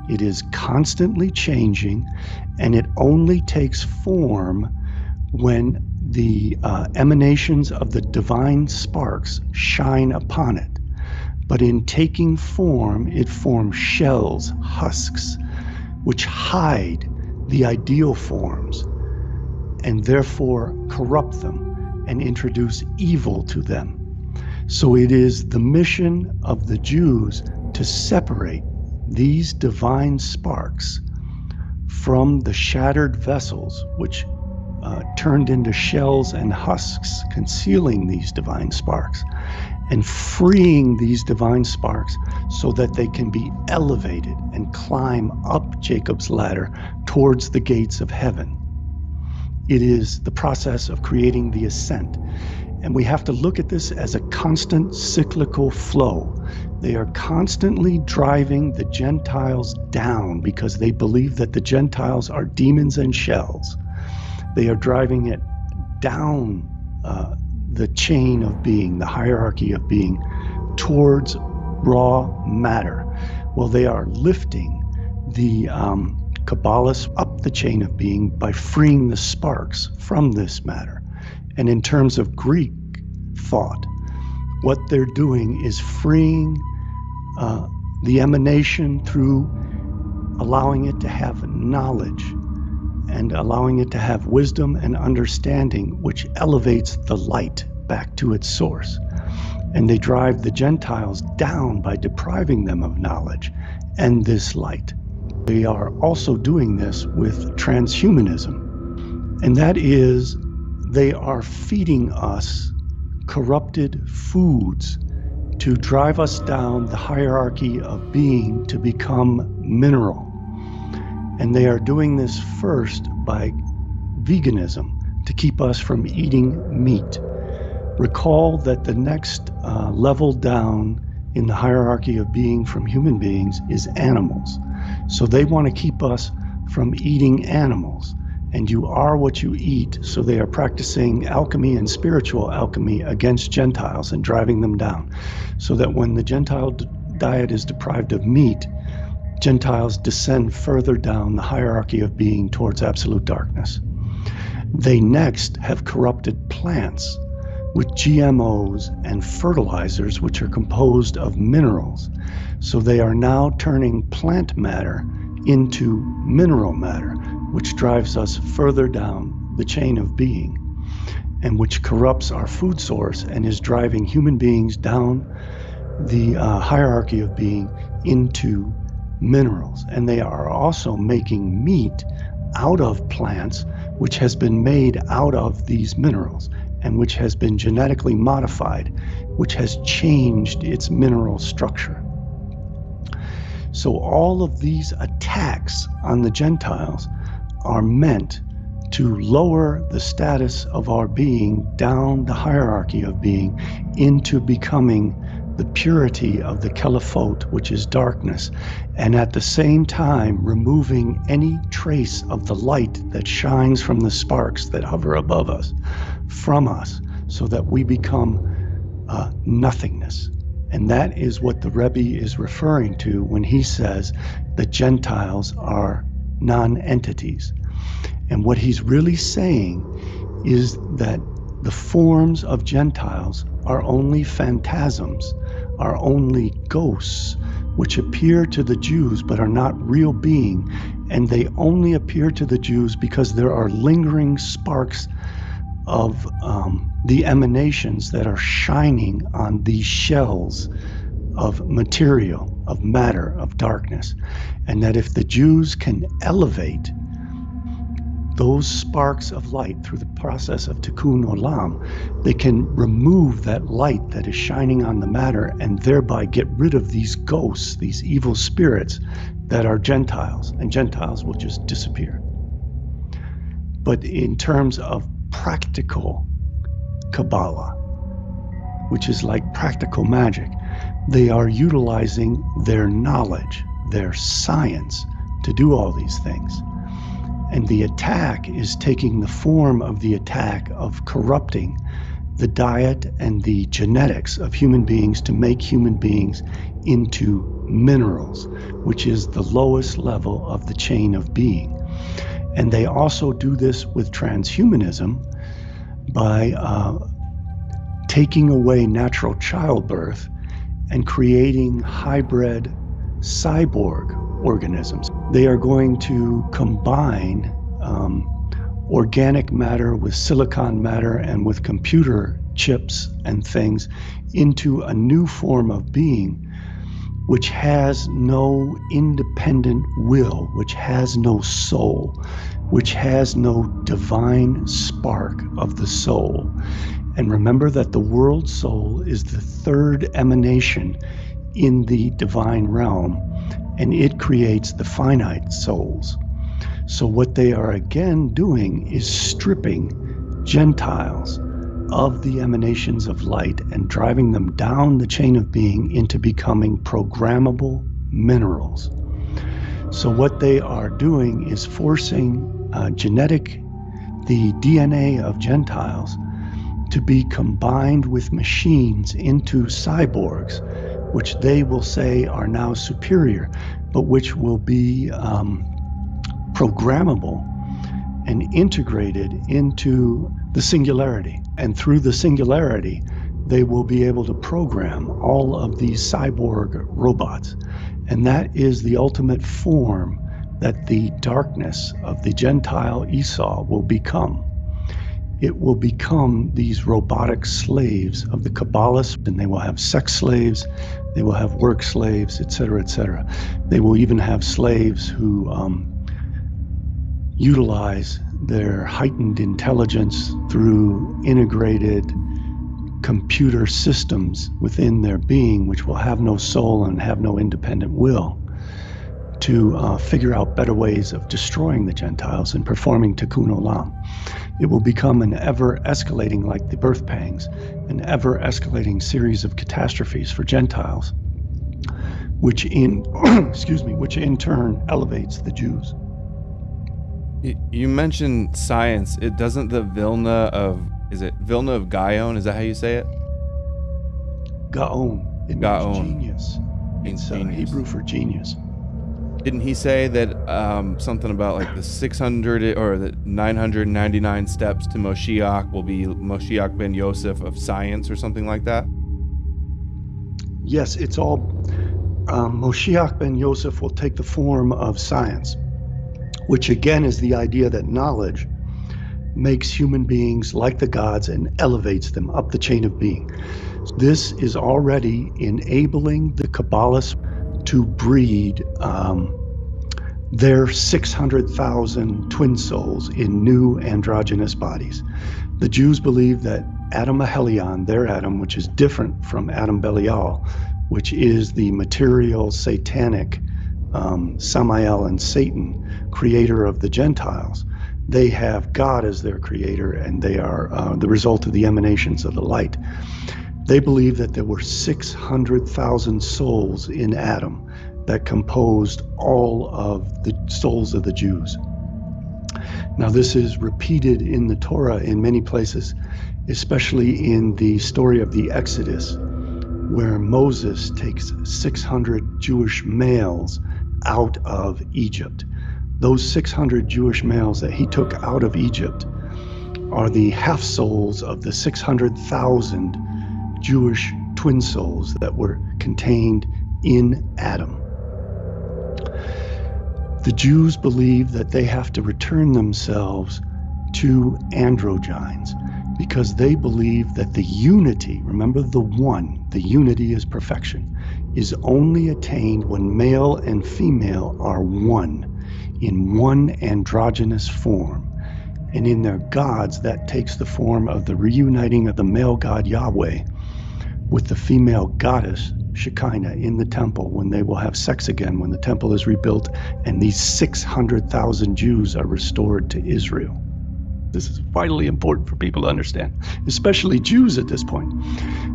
It is constantly changing, and it only takes form when the emanations of the divine sparks shine upon it. But in taking form, it forms shells, husks, which hide the ideal forms and therefore corrupt them and introduce evil to them. So it is the mission of the Jews to separate these divine sparks from the shattered vessels, which turned into shells and husks, concealing these divine sparks, and freeing these divine sparks so that they can be elevated and climb up Jacob's ladder towards the gates of heaven. It is the process of creating the ascent. And we have to look at this as a constant cyclical flow. They are constantly driving the Gentiles down because they believe that the Gentiles are demons and shells. They are driving it down the chain of being, the hierarchy of being, towards raw matter. Well, they are lifting the Kabbalahs up the chain of being by freeing the sparks from this matter. And in terms of Greek thought, what they're doing is freeing the emanation through allowing it to have knowledge and allowing it to have wisdom and understanding, which elevates the light back to its source. And they drive the Gentiles down by depriving them of knowledge and this light. They are also doing this with transhumanism. And that is, they are feeding us corrupted foods to drive us down the hierarchy of being to become mineral. And they are doing this first by veganism, to keep us from eating meat. Recall that the next level down in the hierarchy of being from human beings is animals. So they want to keep us from eating animals. And you are what you eat, so they are practicing alchemy and spiritual alchemy against Gentiles and driving them down. So that when the Gentile diet is deprived of meat, Gentiles descend further down the hierarchy of being towards absolute darkness. They next have corrupted plants with GMOs and fertilizers, which are composed of minerals. So they are now turning plant matter into mineral matter, which drives us further down the chain of being, and which corrupts our food source and is driving human beings down the hierarchy of being into minerals. And they are also making meat out of plants, which has been made out of these minerals and which has been genetically modified, which has changed its mineral structure. So all of these attacks on the Gentiles are meant to lower the status of our being down the hierarchy of being into becoming the purity of the Caliphate, which is darkness, and at the same time removing any trace of the light that shines from the sparks that hover above us from us, so that we become nothingness. And that is what the Rebbe is referring to when he says the Gentiles are non-entities. And what he's really saying is that the forms of Gentiles are only phantasms, are only ghosts, which appear to the Jews but are not real being. And they only appear to the Jews because there are lingering sparks of the emanations that are shining on these shells of material, of matter, of darkness. And that if the Jews can elevate those sparks of light through the process of tikkun olam, they can remove that light that is shining on the matter and thereby get rid of these ghosts, these evil spirits that are Gentiles, and Gentiles will just disappear. But in terms of practical Kabbalah, which is like practical magic, they are utilizing their knowledge, their science, to do all these things. And the attack is taking the form of the attack of corrupting the diet and the genetics of human beings to make human beings into minerals, which is the lowest level of the chain of being. And they also do this with transhumanism by taking away natural childbirth and creating hybrid cyborg organisms. They are going to combine organic matter with silicon matter and with computer chips and things into a new form of being which has no independent will, which has no soul, which has no divine spark of the soul. And remember that the world soul is the third emanation in the divine realm, and it creates the finite souls. So what they are again doing is stripping Gentiles of the emanations of light and driving them down the chain of being into becoming programmable minerals. So what they are doing is forcing the DNA of Gentiles to be combined with machines into cyborgs, which they will say are now superior, but which will be programmable and integrated into the singularity. And through the singularity, they will be able to program all of these cyborg robots. And that is the ultimate form that the darkness of the Gentile Esau will become. It will become these robotic slaves of the Kabbalahs, and they will have sex slaves, They will have work slaves, etc., etc. They will even have slaves who utilize their heightened intelligence through integrated computer systems within their being, which will have no soul and have no independent will, to figure out better ways of destroying the Gentiles and performing tikkun olam. It will become an ever-escalating, like the birth pangs, an ever-escalating series of catastrophes for Gentiles, which in which in turn elevates the Jews. You mentioned science. It doesn't the Vilna of Gaon? Is that how you say it? Gaon. It means genius. It's Hebrew for genius. Didn't he say that something about like the 600 or the 999 steps to Moshiach will be Moshiach ben Yosef of science or something like that? Yes, it's all Moshiach ben Yosef will take the form of science, which again is the idea that knowledge makes human beings like the gods and elevates them up the chain of being. This is already enabling the Kabbalahs to breed their 600,000 twin souls in new androgynous bodies. The Jews believe that Adam Ahelion, their Adam, which is different from Adam Belial, which is the material satanic Samael and Satan, creator of the Gentiles, they have God as their creator, and they are the result of the emanations of the light. They believe that there were 600,000 souls in Adam that composed all of the souls of the Jews. Now, this is repeated in the Torah in many places, especially in the story of the Exodus, where Moses takes 600 Jewish males out of Egypt. Those 600 Jewish males that he took out of Egypt are the half souls of the 600,000 Jewish twin souls that were contained in Adam. The Jews believe that they have to return themselves to androgynes because they believe that the unity, remember the one, the unity is perfection, is only attained when male and female are one, in one androgynous form. And in their gods, that takes the form of the reuniting of the male god Yahweh with the female goddess Shekinah in the temple when they will have sex again, when the temple is rebuilt and these 600,000 Jews are restored to Israel. This is vitally important for people to understand, especially Jews at this point,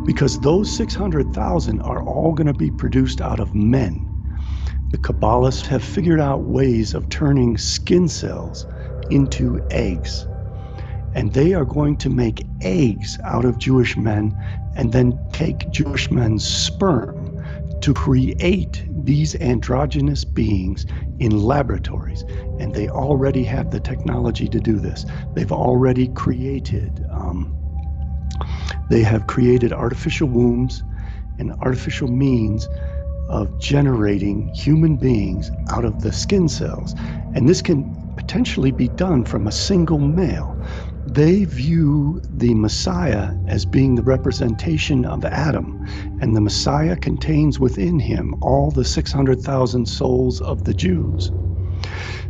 because those 600,000 are all going to be produced out of men. The Kabbalists have figured out ways of turning skin cells into eggs, and they are going to make eggs out of Jewish men and then take Jewish men's sperm to create these androgynous beings in laboratories. And they already have the technology to do this. They've already created, they have created artificial wombs and artificial means of generating human beings out of the skin cells. And this can potentially be done from a single male. They view the Messiah as being the representation of Adam, and the Messiah contains within him all the 600,000 souls of the Jews.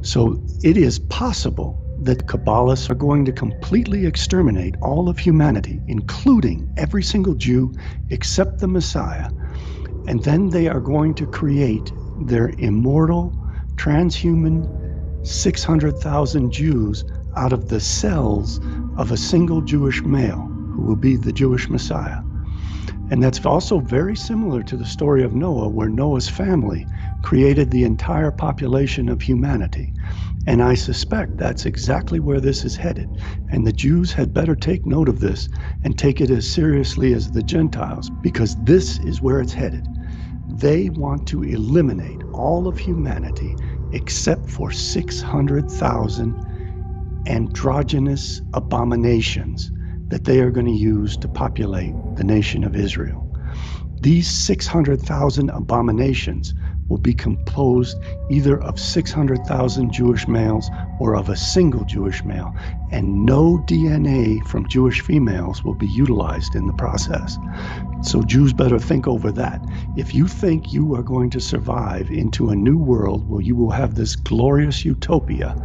So it is possible that Kabbalists are going to completely exterminate all of humanity, including every single Jew except the Messiah, and then they are going to create their immortal, transhuman 600,000 Jews out of the cells of a single Jewish male who will be the Jewish Messiah. And that's also very similar to the story of Noah, where Noah's family created the entire population of humanity. And I suspect that's exactly where this is headed. And the Jews had better take note of this and take it as seriously as the Gentiles, because this is where it's headed. They want to eliminate all of humanity except for 600,000 androgynous abominations that they are going to use to populate the nation of Israel. These 600,000 abominations will be composed either of 600,000 Jewish males or of a single Jewish male, and no DNA from Jewish females will be utilized in the process. So Jews better think over that. If you think you are going to survive into a new world where you will have this glorious utopia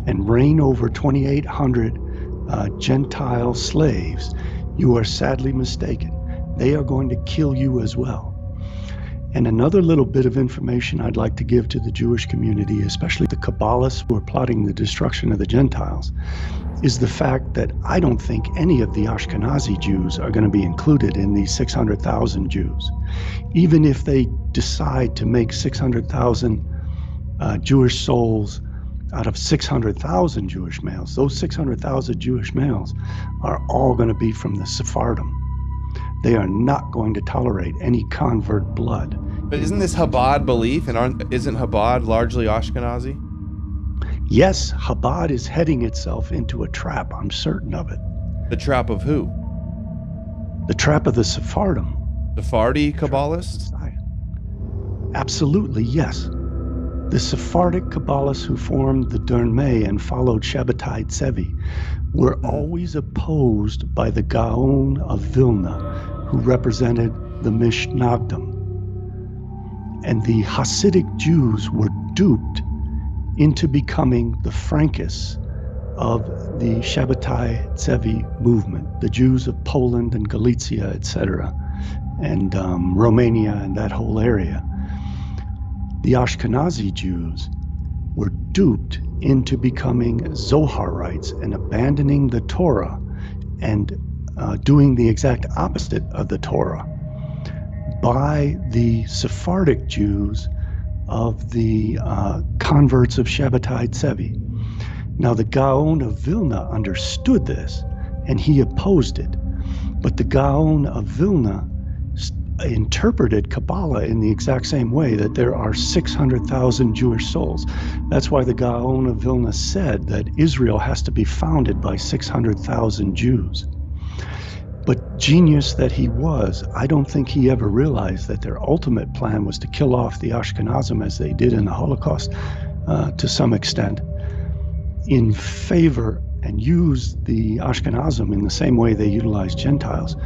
and reign over 2,800 Gentile slaves, you are sadly mistaken. They are going to kill you as well. And another little bit of information I'd like to give to the Jewish community, especially the Kabbalahs who are plotting the destruction of the Gentiles, is the fact that I don't think any of the Ashkenazi Jews are going to be included in these 600,000 Jews. Even if they decide to make 600,000 Jewish souls out of 600,000 Jewish males, those 600,000 Jewish males are all going to be from the Sephardim. They are not going to tolerate any convert blood. But isn't this Chabad belief, and isn't Chabad largely Ashkenazi? Yes, Chabad is heading itself into a trap. I'm certain of it. The trap of who? The trap of the Sephardim. Sephardi Kabbalists? Absolutely, yes. The Sephardic Kabbalists who formed the Dernmei and followed Shabbatai Tzevi were always opposed by the Gaon of Vilna, who represented the Mishnagdim. And the Hasidic Jews were duped into becoming the Frankists of the Shabbatai Tzevi movement, the Jews of Poland and Galicia, etc., and Romania and that whole area. The Ashkenazi Jews were duped into becoming Zoharites and abandoning the Torah and doing the exact opposite of the Torah by the Sephardic Jews of the converts of Shabbatai Tzevi. Now, the Gaon of Vilna understood this, and he opposed it. But the Gaon of Vilna interpreted Kabbalah in the exact same way, that there are 600,000 Jewish souls. That's why the Gaon of Vilna said that Israel has to be founded by 600,000 Jews. But genius that he was, I don't think he ever realized that their ultimate plan was to kill off the Ashkenazim, as they did in the Holocaust to some extent, in favor, and use the Ashkenazim in the same way they utilized Gentiles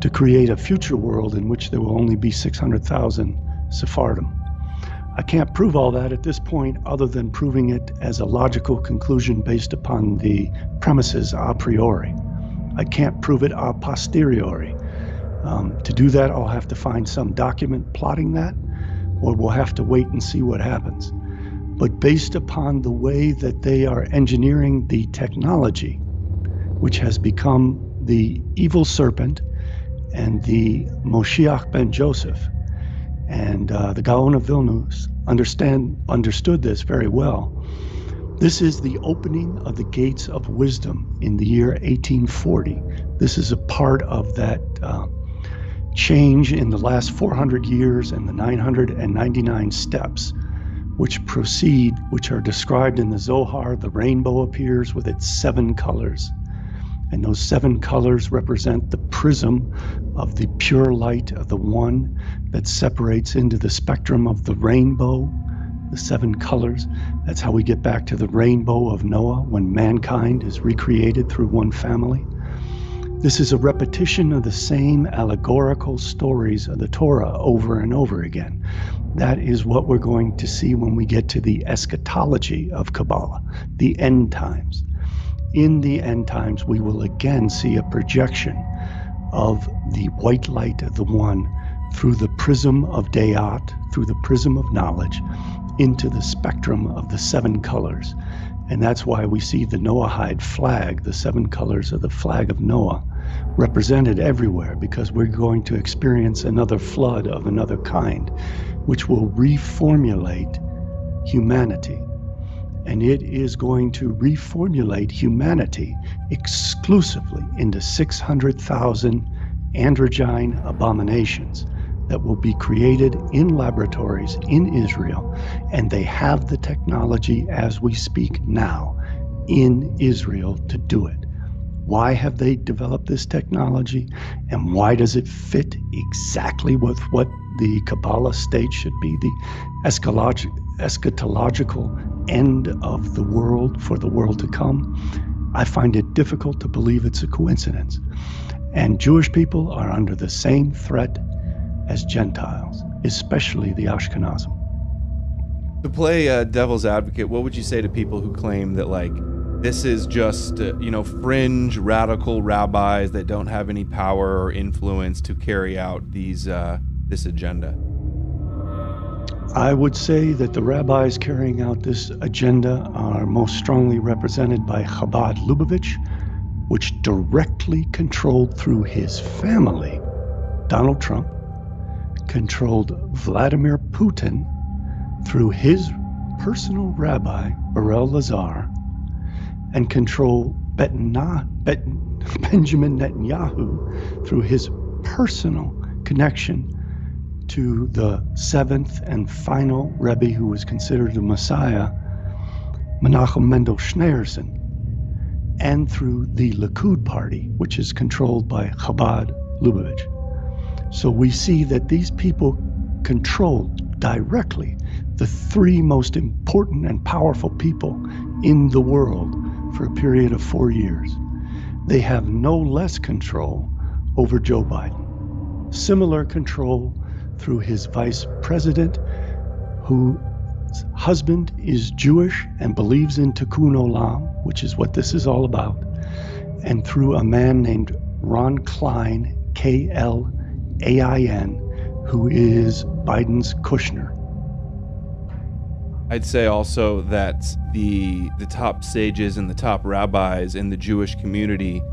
to create a future world in which there will only be 600,000 Sephardim. I can't prove all that at this point, other than proving it as a logical conclusion based upon the premises a priori. I can't prove it a posteriori. To do that, I'll have to find some document plotting that, or we'll have to wait and see what happens. But based upon the way that they are engineering the technology, which has become the evil serpent and the Moshiach ben Joseph, and the Gaon of Vilna understood this very well. This is the opening of the gates of wisdom in the year 1840. This is a part of that change in the last 400 years and the 999 steps which proceed, which are described in the Zohar. The rainbow appears with its 7 colors. And those 7 colors represent the prism of the pure light of the one that separates into the spectrum of the rainbow, the 7 colors. That's how we get back to the rainbow of Noah, when mankind is recreated through one family. This is a repetition of the same allegorical stories of the Torah over and over again. That is what we're going to see when we get to the eschatology of Kabbalah, the end times. In the end times, we will again see a projection of the white light of the one through the prism of Dayat, through the prism of knowledge, into the spectrum of the 7 colors. And that's why we see the Noahide flag, the 7 colors of the flag of Noah, represented everywhere, because we're going to experience another flood of another kind, which will reformulate humanity. And it is going to reformulate humanity exclusively into 600,000 androgyne abominations that will be created in laboratories in Israel. And they have the technology as we speak now in Israel to do it. Why have they developed this technology, and why does it fit exactly with what the Kabbalah state should be the eschatological end of the world for the world to come, I find it difficult to believe it's a coincidence. And Jewish people are under the same threat as Gentiles, especially the Ashkenazim. To play devil's advocate, what would you say to people who claim that, like, this is just, fringe radical rabbis that don't have any power or influence to carry out this agenda? I would say that the rabbis carrying out this agenda are most strongly represented by Chabad Lubavitch, which directly controlled through his family, Donald Trump, controlled Vladimir Putin through his personal rabbi, Beryl Lazar, and control Benjamin Netanyahu through his personal connection to the seventh and final Rebbe who was considered the Messiah, Menachem Mendel Schneerson, and through the Likud party, which is controlled by Chabad Lubavitch. So we see that these people control directly the three most important and powerful people in the world for a period of 4 years. They have no less control over Joe Biden. Similar control through his vice president, whose husband is Jewish and believes in Tikkun Olam, which is what this is all about, and through a man named Ron Klein, Klain, who is Biden's Kushner. I'd say also that the top sages and the top rabbis in the Jewish community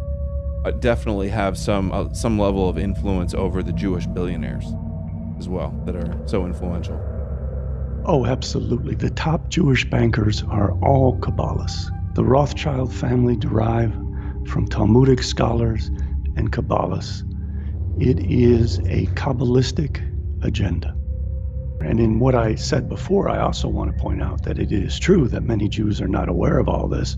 definitely have some level of influence over the Jewish billionaires as well that are so influential. Oh, absolutely. The top Jewish bankers are all Kabbalahs. The Rothschild family derive from Talmudic scholars and Kabbalahs. It is a Kabbalistic agenda. And in what I said before, I also want to point out that it is true that many Jews are not aware of all this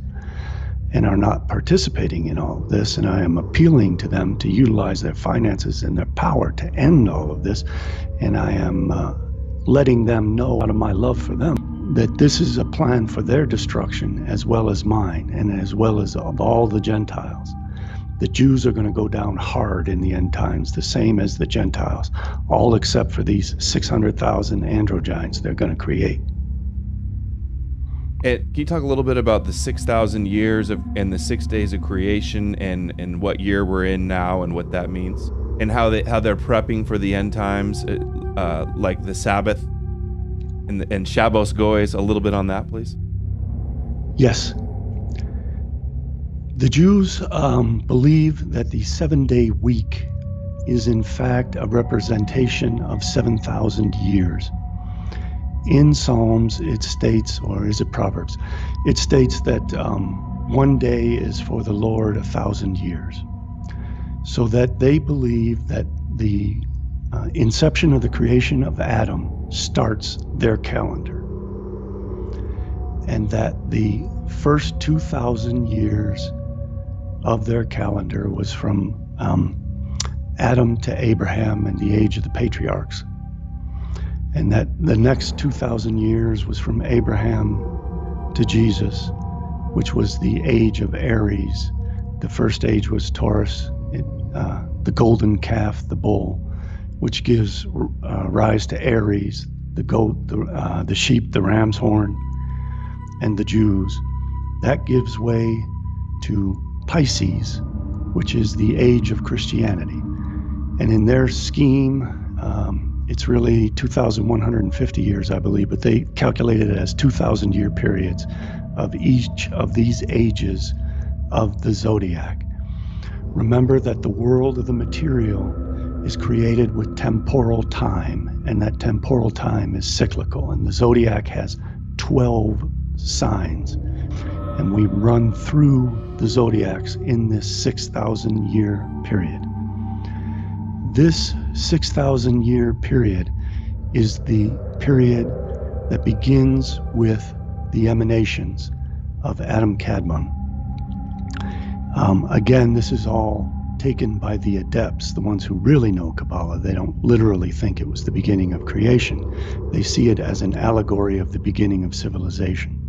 and are not participating in all of this, and I am appealing to them to utilize their finances and their power to end all of this, and I am letting them know out of my love for them that this is a plan for their destruction as well as mine and as well as of all the Gentiles. The Jews are going to go down hard in the end times, the same as the Gentiles, all except for these 600,000 androgynes they're going to create. Can you talk a little bit about the 6,000 years and the 6 days of creation and what year we're in now and what that means, and how they're prepping for the end times, like the Sabbath and Shabbos Goys? A little bit on that, please. Yes. The Jews believe that the 7-day week is in fact a representation of 7,000 years. In Psalms, it states, or is it Proverbs? It states that 1 day is for the Lord 1,000 years. So that they believe that the inception of the creation of Adam starts their calendar. And that the first 2,000 years of their calendar was from Adam to Abraham and the age of the patriarchs. And that the next 2,000 years was from Abraham to Jesus, which was the age of Aries. The first age was Taurus, the golden calf, the bull, which gives rise to Aries, the goat, the sheep, the ram's horn, and the Jews. That gives way to Pisces, which is the age of Christianity. And in their scheme, it's really 2,150 years, I believe, but they calculated it as 2,000-year periods of each of these ages of the zodiac. Remember that the world of the material is created with temporal time, and that temporal time is cyclical, and the zodiac has 12 signs, and we run through the zodiacs in this 6,000-year period. This 6,000-year period is the period that begins with the emanations of Adam Kadmon. Again, this is all taken by the adepts, the ones who really know Kabbalah. They don't literally think it was the beginning of creation. They see it as an allegory of the beginning of civilization.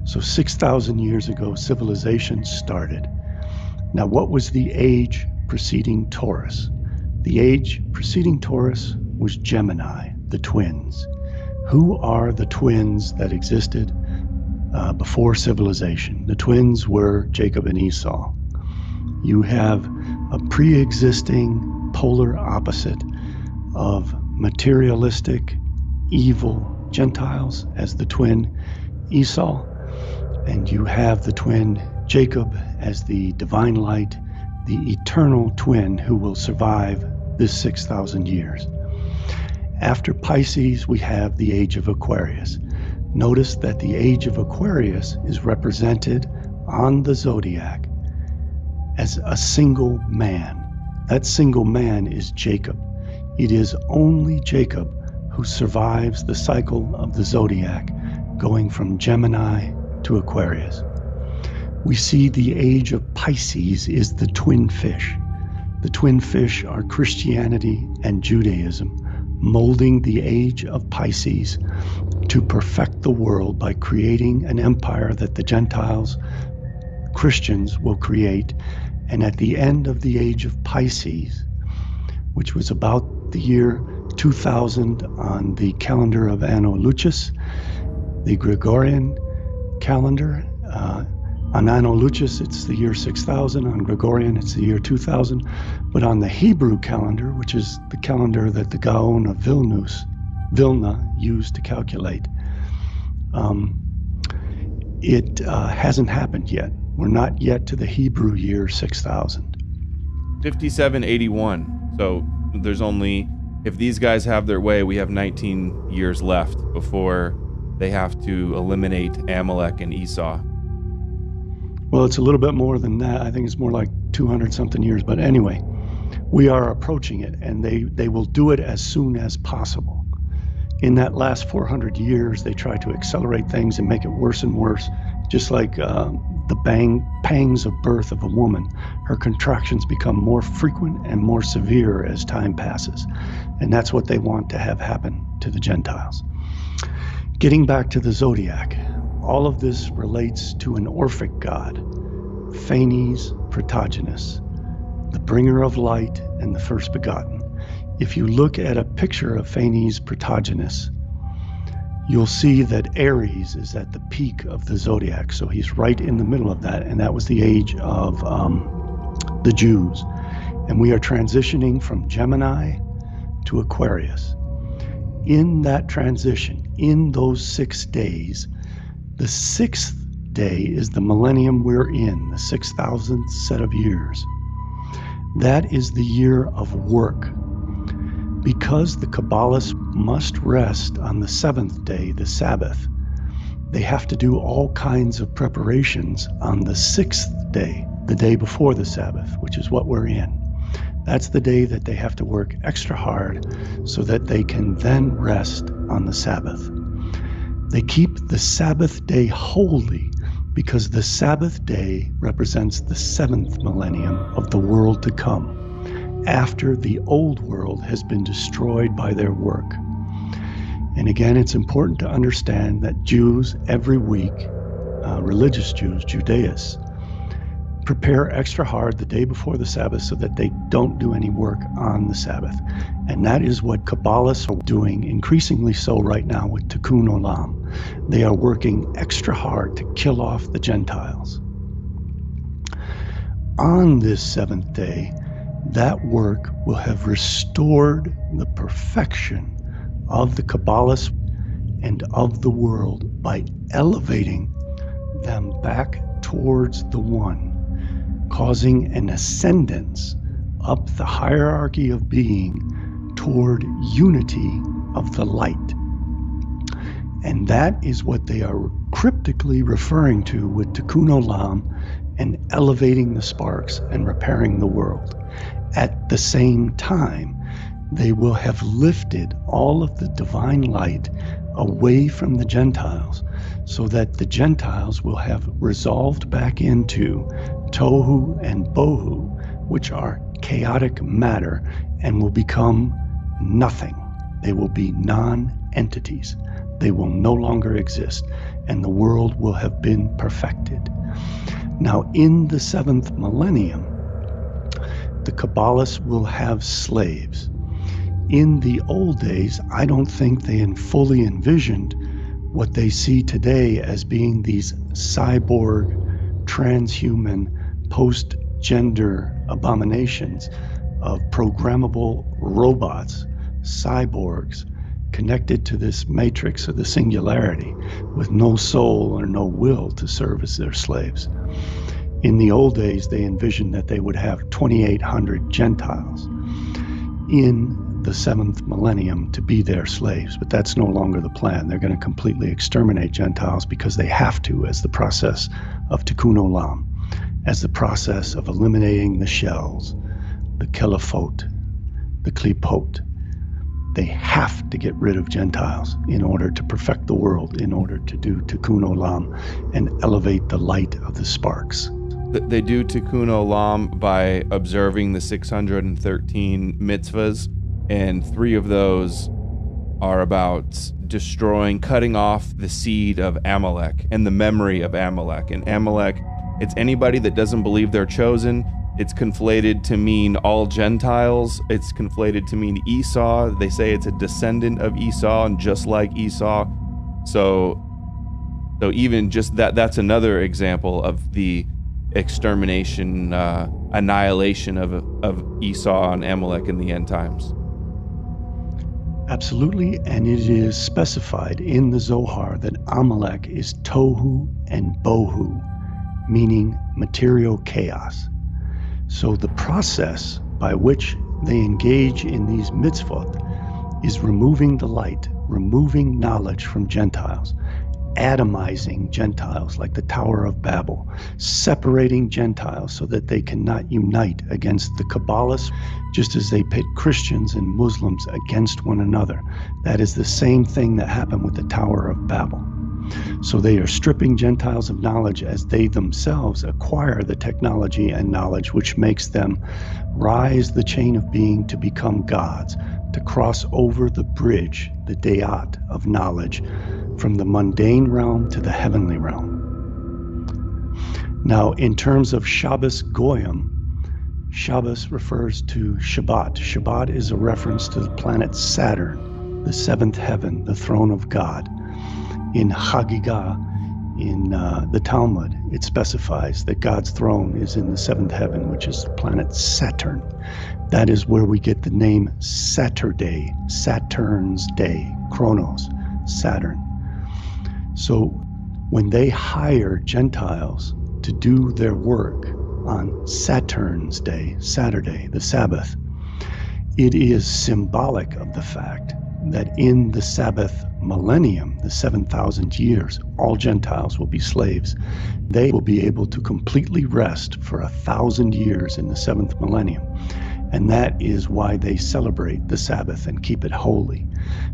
So 6,000 years ago, civilization started. Now, what was the age preceding Taurus? The age preceding Taurus was Gemini, the twins. Who are the twins that existed before civilization? The twins were Jacob and Esau. You have a pre-existing polar opposite of materialistic, evil Gentiles as the twin Esau, and you have the twin Jacob as the divine light, the eternal twin who will survive this 6,000 years. After Pisces, we have the age of Aquarius. Notice that the age of Aquarius is represented on the zodiac as a single man. That single man is Jacob. It is only Jacob who survives the cycle of the zodiac, going from Gemini to Aquarius. We see the age of Pisces is the twin fish. The twin fish are Christianity and Judaism, molding the age of Pisces to perfect the world by creating an empire that the Gentiles, Christians, will create. And at the end of the age of Pisces, which was about the year 2000 on the calendar of Anno Lucis, the Gregorian calendar, on Anno Lucis, it's the year 6000. On Gregorian, it's the year 2000. But on the Hebrew calendar, which is the calendar that the Gaon of Vilna used to calculate, it hasn't happened yet. We're not yet to the Hebrew year 6000. 5781. So there's only, if these guys have their way, we have 19 years left before they have to eliminate Amalek and Esau. Well, it's a little bit more than that. I think it's more like 200 something years. But anyway, we are approaching it, and they will do it as soon as possible. In that last 400 years, they try to accelerate things and make it worse and worse, just like the pangs of birth of a woman. Her contractions become more frequent and more severe as time passes. And that's what they want to have happen to the Gentiles. Getting back to the zodiac, all of this relates to an Orphic god, Phanes Protogenus, the bringer of light and the first begotten. If you look at a picture of Phanes Protogenus, you'll see that Aries is at the peak of the zodiac. So he's right in the middle of that, and that was the age of the Jews. And we are transitioning from Gemini to Aquarius. In that transition, in those 6 days, the 6th day is the millennium we're in, the 6,000th set of years. That is the year of work. Because the Kabbalahs must rest on the 7th day, the Sabbath, they have to do all kinds of preparations on the 6th day, the day before the Sabbath, which is what we're in. That's the day that they have to work extra hard so that they can then rest on the Sabbath. They keep the Sabbath day holy because the Sabbath day represents the 7th millennium of the world to come, after the old world has been destroyed by their work. And again, it's important to understand that Jews every week, religious Jews, Judaists, prepare extra hard the day before the Sabbath so that they don't do any work on the Sabbath. And that is what Kabbalists are doing increasingly so right now with Tikkun Olam. They are working extra hard to kill off the Gentiles. On this 7th day, that work will have restored the perfection of the Kabbalists and of the world by elevating them back towards the One, causing an ascendance up the hierarchy of being toward unity of the light. And that is what they are cryptically referring to with Tikkun Olam and elevating the sparks and repairing the world. At the same time, they will have lifted all of the divine light away from the Gentiles so that the Gentiles will have resolved back into Tohu and Bohu, which are chaotic matter, and will become nothing. They will be non-entities. They will no longer exist, and the world will have been perfected. Now, in the seventh millennium, the Kabbalahs will have slaves. In the old days, I don't think they fully envisioned what they see today as being these cyborg, transhuman, post-gender abominations of programmable robots, cyborgs, connected to this matrix of the singularity with no soul or no will to serve as their slaves. In the old days, they envisioned that they would have 2,800 Gentiles in the seventh millennium to be their slaves, but that's no longer the plan. They're going to completely exterminate Gentiles because they have to, as the process of tikkun olam, as the process of eliminating the shells, the kelephot, the klipot. They have to get rid of Gentiles in order to perfect the world, in order to do tikkun olam and elevate the light of the sparks. They do tikkun olam by observing the 613 mitzvahs, and 3 of those are about destroying, cutting off the seed of Amalek and the memory of Amalek. And Amalek, it's anybody that doesn't believe they're chosen. It's conflated to mean all Gentiles. It's conflated to mean Esau. They say it's a descendant of Esau and just like Esau. So even just that's another example of the extermination, annihilation of Esau and Amalek in the end times. Absolutely, and it is specified in the Zohar that Amalek is tohu and bohu, meaning material chaos. So the process by which they engage in these mitzvot is removing the light, removing knowledge from Gentiles, atomizing Gentiles like the Tower of Babel, separating Gentiles so that they cannot unite against the Kabbalahs, just as they pit Christians and Muslims against one another. That is the same thing that happened with the Tower of Babel. So they are stripping Gentiles of knowledge as they themselves acquire the technology and knowledge which makes them rise the chain of being to become gods, to cross over the bridge, the dayat of knowledge, from the mundane realm to the heavenly realm. Now, in terms of Shabbos Goyim, Shabbos refers to Shabbat. Shabbat is a reference to the planet Saturn, the seventh heaven, the throne of God. In Hagigah, in the Talmud, it specifies that God's throne is in the seventh heaven, which is the planet Saturn. That is where we get the name Saturday, Saturn's day, Chronos, Saturn. So when they hire Gentiles to do their work on Saturn's day, Saturday, the Sabbath, it is symbolic of the fact that in the Sabbath millennium, the 7,000 years, all Gentiles will be slaves. They will be able to completely rest for 1,000 years in the seventh millennium. And that is why they celebrate the Sabbath and keep it holy,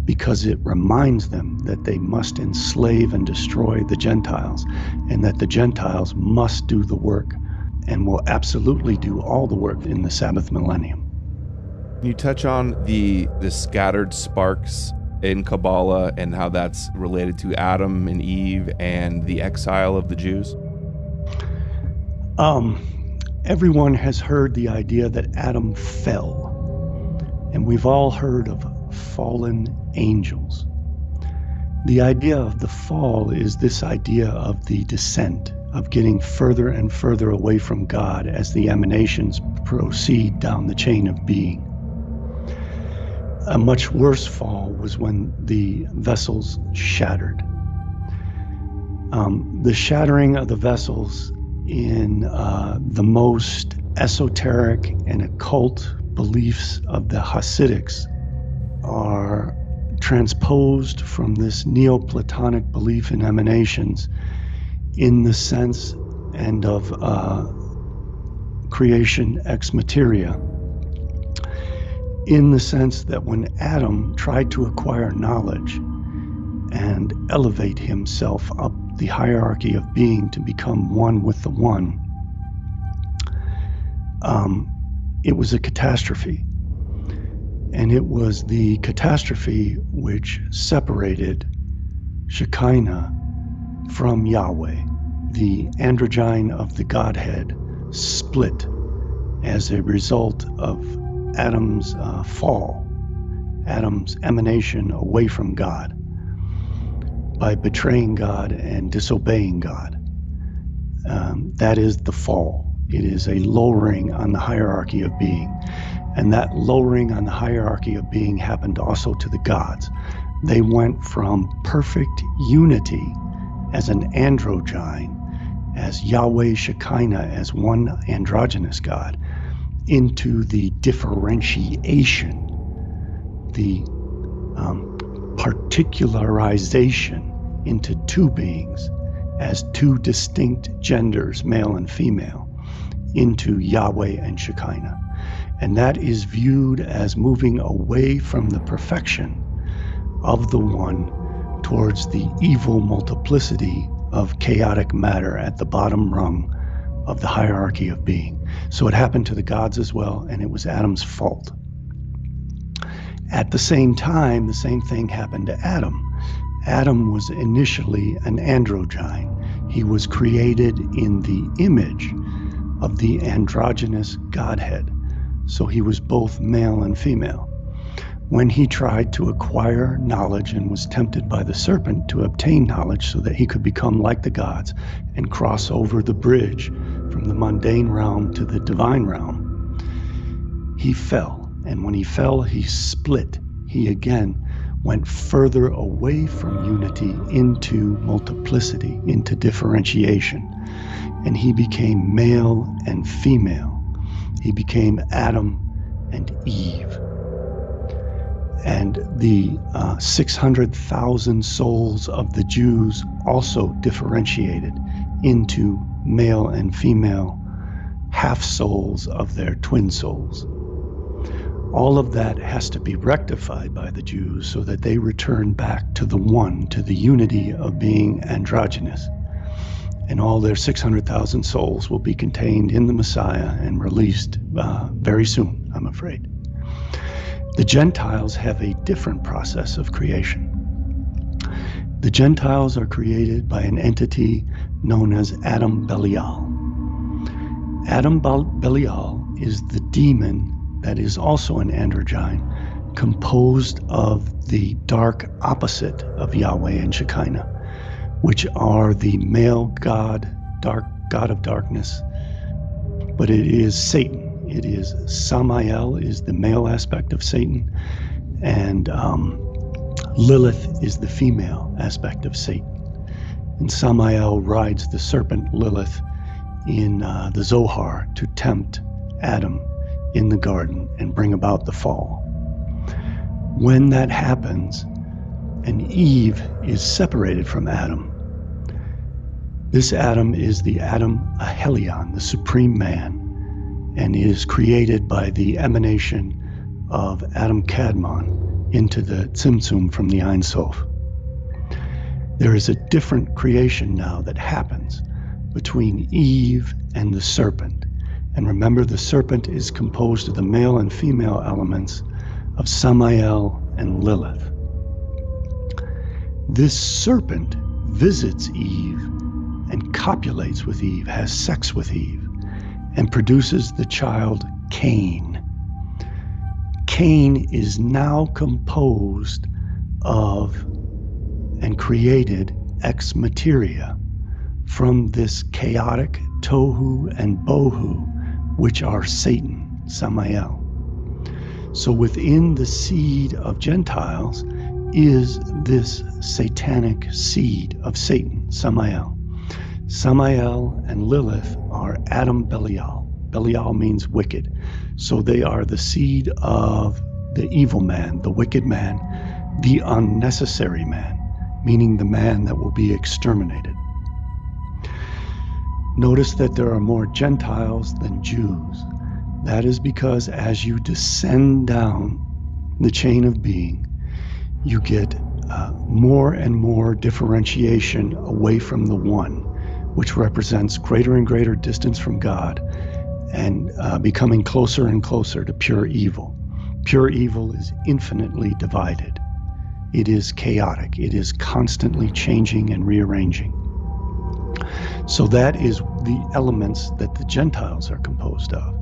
because it reminds them that they must enslave and destroy the Gentiles, and that the Gentiles must do the work and will absolutely do all the work in the Sabbath millennium. Can you touch on the scattered sparks in Kabbalah and how that's related to Adam and Eve and the exile of the Jews? Everyone has heard the idea that Adam fell, and we've all heard of fallen angels. The idea of the fall is this idea of the descent, of getting further and further away from God as the emanations proceed down the chain of being. A much worse fall was when the vessels shattered. The shattering of the vessels in the most esoteric and occult beliefs of the Hasidics are transposed from this Neoplatonic belief in emanations in the sense and of creation ex materia, in the sense that when Adam tried to acquire knowledge and elevate himself up the hierarchy of being to become one with the one, it was a catastrophe. And it was the catastrophe which separated Shekinah from Yahweh. The androgyne of the Godhead split as a result of Adam's fall, Adam's emanation away from God by betraying God and disobeying God. That is the fall. It is a lowering on the hierarchy of being. And that lowering on the hierarchy of being happened also to the gods. They went from perfect unity as an androgyne, as Yahweh Shekinah, as one androgynous God, into the differentiation, the particularization into two beings as two distinct genders, male and female, into Yahweh and Shekinah. And that is viewed as moving away from the perfection of the one towards the evil multiplicity of chaotic matter at the bottom rung of the hierarchy of being. So it happened to the gods as well, and it was Adam's fault. At the same time, the same thing happened to Adam. Adam was initially an androgyne. He was created in the image of the androgynous Godhead. So he was both male and female. When he tried to acquire knowledge and was tempted by the serpent to obtain knowledge so that he could become like the gods and cross over the bridge from the mundane realm to the divine realm, he fell. And when he fell, he split. He again went further away from unity into multiplicity, into differentiation. And he became male and female. He became Adam and Eve. And the 600,000 souls of the Jews also differentiated into male and female half souls of their twin souls. All of that has to be rectified by the Jews so that they return back to the one, to the unity of being androgynous. And all their 600,000 souls will be contained in the Messiah and released very soon, I'm afraid. The Gentiles have a different process of creation. The Gentiles are created by an entity known as Adam Belial. Adam Belial is the demon that is also an androgyne, composed of the dark opposite of Yahweh and Shekinah, which are the male god, god of darkness, but it is Satan. It is Samael is the male aspect of Satan, and Lilith is the female aspect of Satan. And Samael rides the serpent Lilith in the Zohar to tempt Adam in the garden and bring about the fall. When that happens, and Eve is separated from Adam, this Adam is the Adam Ahelion, the supreme man, and is created by the emanation of Adam Kadmon into the Tzimtzum from the Ein Sof. There is a different creation now that happens between Eve and the serpent. And remember, the serpent is composed of the male and female elements of Samael and Lilith. This serpent visits Eve and copulates with Eve, has sex with Eve, and produces the child Cain. Cain is now composed of and created ex materia from this chaotic tohu and bohu, which are Satan, Samael. So within the seed of Gentiles is this satanic seed of Satan, Samael. Samael and Lilith are Adam Belial. Belial means wicked. So they are the seed of the evil man, the wicked man, the unnecessary man, meaning the man that will be exterminated. Notice that there are more Gentiles than Jews. That is because as you descend down the chain of being, you get more and more differentiation away from the one, which represents greater and greater distance from God and becoming closer and closer to pure evil. Pure evil is infinitely divided. It is chaotic. It is constantly changing and rearranging. So that is the elements that the Gentiles are composed of.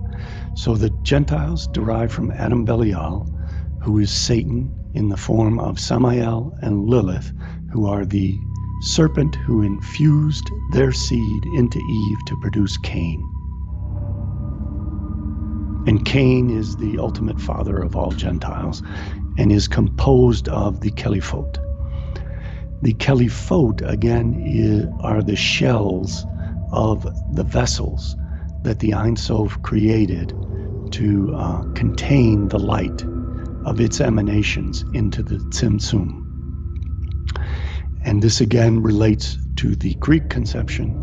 So the Gentiles derive from Adam Belial, who is Satan in the form of Samael and Lilith, who are the serpent who infused their seed into Eve to produce Cain. And Cain is the ultimate father of all Gentiles and is composed of the Caliphot. The Caliphot, again, are the shells of the vessels that the Ein Sof created to contain the light of its emanations into the Tzimtzum. And this again relates to the Greek conception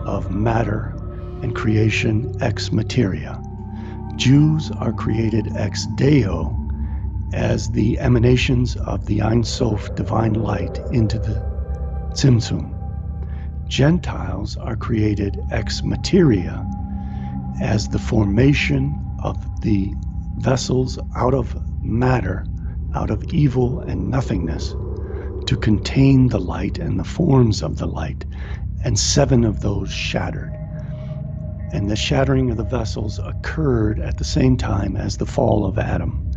of matter and creation ex materia. Jews are created ex Deo as the emanations of the Ein Sof divine light into the Tzimtzum. Gentiles are created ex materia as the formation of the vessels out of matter, out of evil and nothingness, to contain the light and the forms of the light, and 7 of those shattered. And the shattering of the vessels occurred at the same time as the fall of Adam.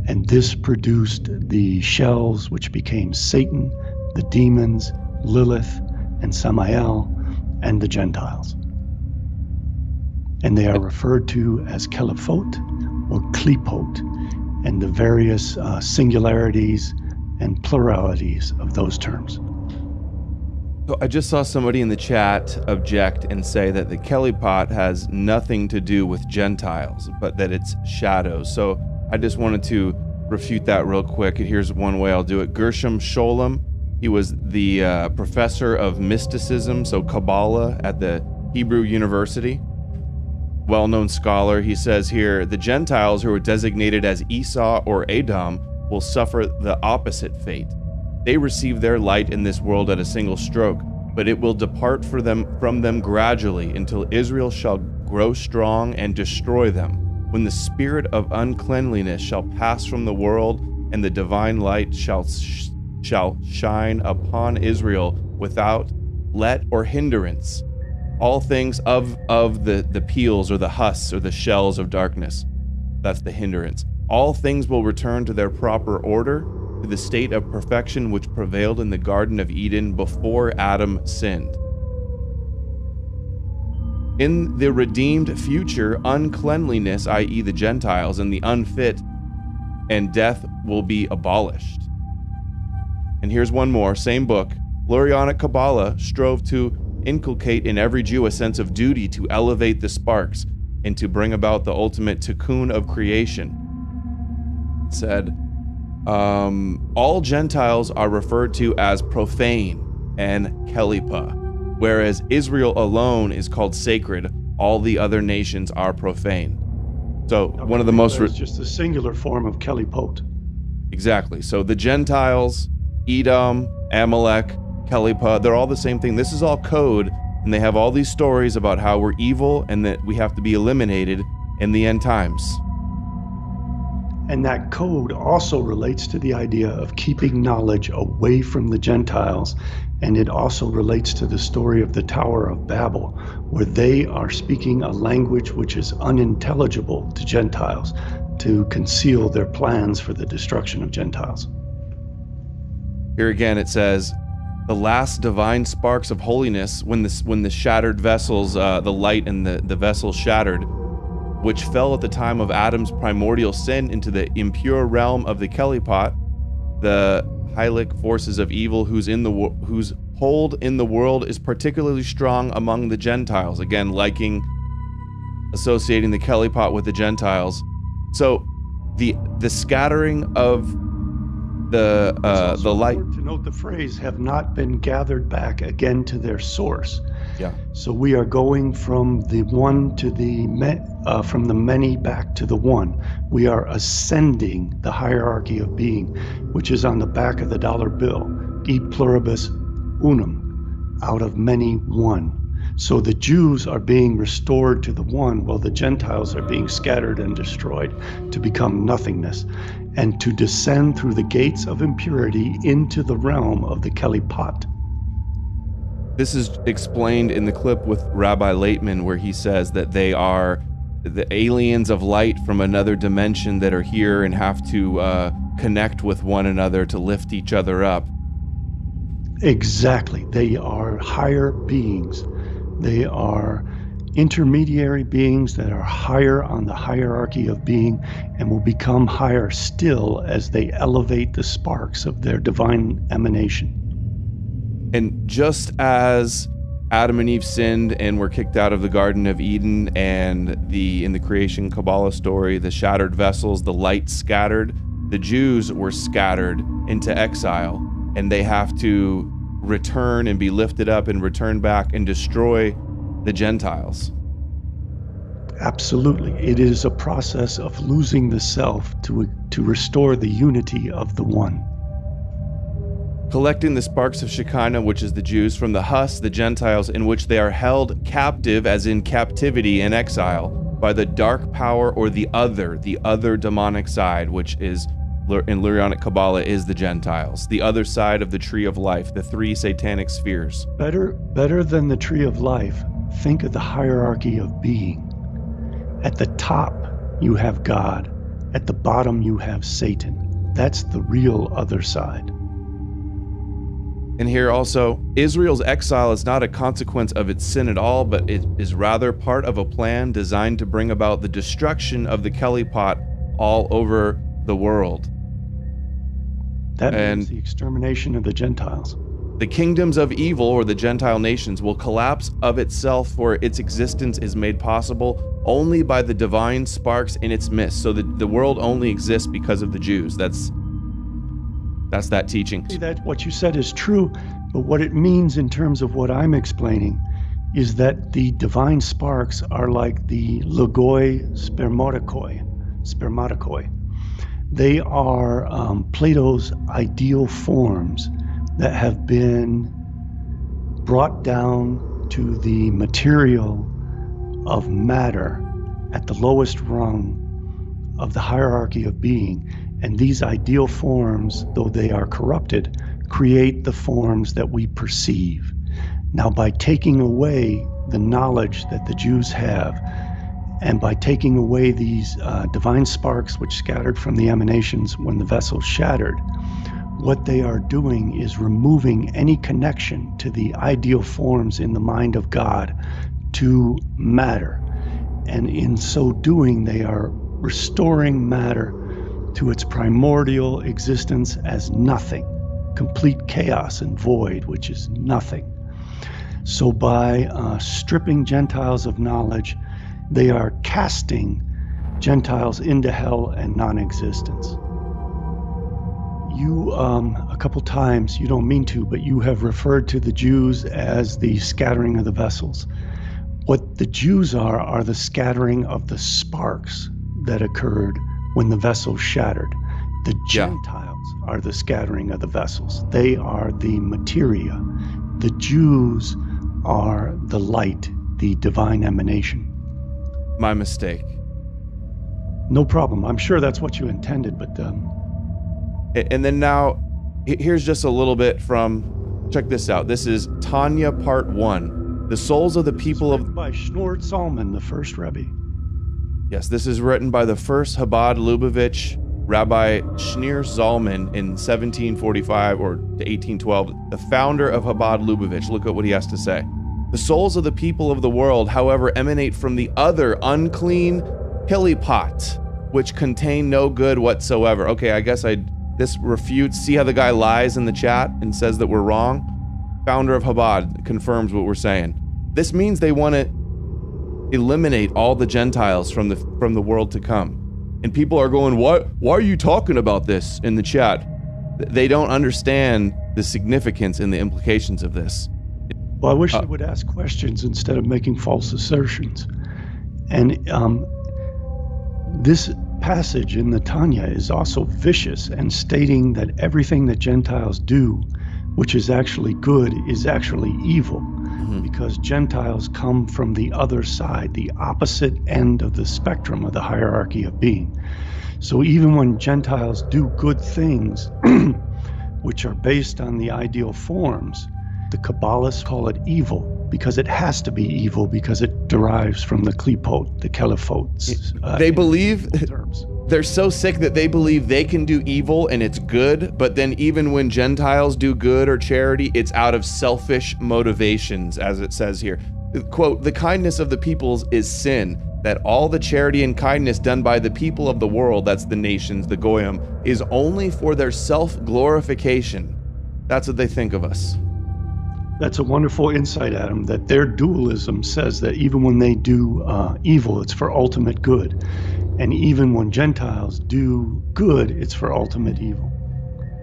And this produced the shells which became Satan, the demons, Lilith, and Samael, and the Gentiles. And they are referred to as Caliphot or Klipot, and the various singularities and pluralities of those terms. So I just saw somebody in the chat object and say that the Kelipot has nothing to do with Gentiles, but that it's shadows. So I just wanted to refute that real quick. Here's one way I'll do it. Gershom Scholem, he was the professor of mysticism, so Kabbalah, at the Hebrew University. Well-known scholar. He says here, the Gentiles who are designated as Esau or Edom will suffer the opposite fate. They receive their light in this world at a single stroke, but it will depart from them gradually until Israel shall grow strong and destroy them, when the spirit of uncleanliness shall pass from the world and the divine light shall shine upon Israel without let or hindrance. All things of the peels or the husks or the shells of darkness, that's the hindrance. All things will return to their proper order, to the state of perfection which prevailed in the Garden of Eden before Adam sinned. In the redeemed future, uncleanliness, i.e. the Gentiles, and the unfit, and death will be abolished. And here's one more, same book. Lurianic Kabbalah strove to inculcate in every Jew a sense of duty to elevate the sparks and to bring about the ultimate tikkun of creation. It said, all Gentiles are referred to as profane and Kelipa, whereas Israel alone is called sacred. All the other nations are profane. So one of the most... It's just a singular form of Kelipot. Exactly. So the Gentiles, Edom, Amalek, Kelipa, they're all the same thing. This is all code, and they have all these stories about how we're evil and that we have to be eliminated in the end times. And that code also relates to the idea of keeping knowledge away from the Gentiles, and it also relates to the story of the Tower of Babel, where they are speaking a language which is unintelligible to Gentiles to conceal their plans for the destruction of Gentiles. Here again it says, the last divine sparks of holiness, when the shattered vessels, the light and the vessels shattered, which fell at the time of Adam's primordial sin into the impure realm of the Kelipot, the Hylic forces of evil whose hold in the world is particularly strong among the Gentiles. Again, associating the Kelipot with the Gentiles. So the scattering of the light. To note the phrase "have not been gathered back again to their source." Yeah. So we are going from the one to from the many back to the one. We are ascending the hierarchy of being, which is on the back of the dollar bill. E pluribus unum, out of many one. So the Jews are being restored to the one, while the Gentiles are being scattered and destroyed to become nothingness, and to descend through the gates of impurity into the realm of the Kelipat. This is explained in the clip with Rabbi Laitman, where he says that they are the aliens of light from another dimension that are here and have to connect with one another to lift each other up. Exactly. They are higher beings. They are intermediary beings that are higher on the hierarchy of being and will become higher still as they elevate the sparks of their divine emanation. And just as Adam and Eve sinned and were kicked out of the Garden of Eden, and in the creation Kabbalah story, the shattered vessels, the light scattered, the Jews were scattered into exile, and they have to return and be lifted up and return back and destroy the Gentiles. Absolutely. It is a process of losing the self to restore the unity of the one. Collecting the sparks of Shekinah, which is the Jews, from the Hus, the Gentiles, in which they are held captive, as in captivity and exile, by the dark power or the other demonic side, which is, in Lurianic Kabbalah, is the Gentiles. The other side of the tree of life, the three satanic spheres. Better than the tree of life, think of the hierarchy of being. At the top, you have God. At the bottom, you have Satan. That's the real other side. And here also, Israel's exile is not a consequence of its sin at all, but it is rather part of a plan designed to bring about the destruction of the Kelipat all over the world. That means the extermination of the Gentiles. The kingdoms of evil, or the Gentile nations, will collapse of itself, for its existence is made possible only by the divine sparks in its midst. So the world only exists because of the Jews. That's that teaching. See, that what you said is true, but what it means in terms of what I'm explaining is that the divine sparks are like the logoi spermatikoi. They are Plato's ideal forms that have been brought down to the material of matter at the lowest rung of the hierarchy of being. And these ideal forms, though they are corrupted, create the forms that we perceive. Now, by taking away the knowledge that the Jews have, and by taking away these divine sparks which scattered from the emanations when the vessel shattered, what they are doing is removing any connection to the ideal forms in the mind of God to matter. And in so doing, they are restoring matter to its primordial existence as nothing, complete chaos and void, which is nothing. So by stripping Gentiles of knowledge, they are casting Gentiles into hell and non-existence. You, a couple times, you don't mean to, but you have referred to the Jews as the scattering of the vessels. What the Jews are the scattering of the sparks that occurred when the vessel shattered. The Gentiles are the scattering of the vessels. They are the materia. The Jews are the light, the divine emanation. My mistake. No problem. I'm sure that's what you intended, but... And then now, here's just a little bit from, check this out. This is Tanya Part 1. The souls of the people of... by Shneur Zalman, the first Rebbe. Yes, this is written by the first Chabad Lubavitch, Rabbi Shneur Zalman, in 1745 or to 1812, the founder of Chabad Lubavitch. Look at what he has to say. The souls of the people of the world, however, emanate from the other unclean Kelipat, which contain no good whatsoever. Okay, I guess this refutes. See how the guy lies in the chat and says that we're wrong? Founder of Chabad confirms what we're saying. This means they want to eliminate all the Gentiles from the world to come. And people are going, why are you talking about this in the chat? They don't understand the significance and the implications of this. Well, I wish they would ask questions instead of making false assertions. And this passage in the Tanya is also vicious and stating that everything that Gentiles do, which is actually good, is actually evil. because Gentiles come from the other side, the opposite end of the spectrum of the hierarchy of being. So even when Gentiles do good things, which are based on the ideal forms, the Kabbalahs call it evil, because it has to be evil, because it derives from the klipot, the kelephot. They believe, they're so sick that they believe they can do evil and it's good, but then even when Gentiles do good or charity, it's out of selfish motivations, as it says here. Quote, "The kindness of the peoples is sin, that all the charity and kindness done by the people of the world," that's the nations, the Goyim, "is only for their self-glorification." That's what they think of us. That's a wonderful insight, Adam, that their dualism says that even when they do evil, it's for ultimate good. And even when Gentiles do good, it's for ultimate evil.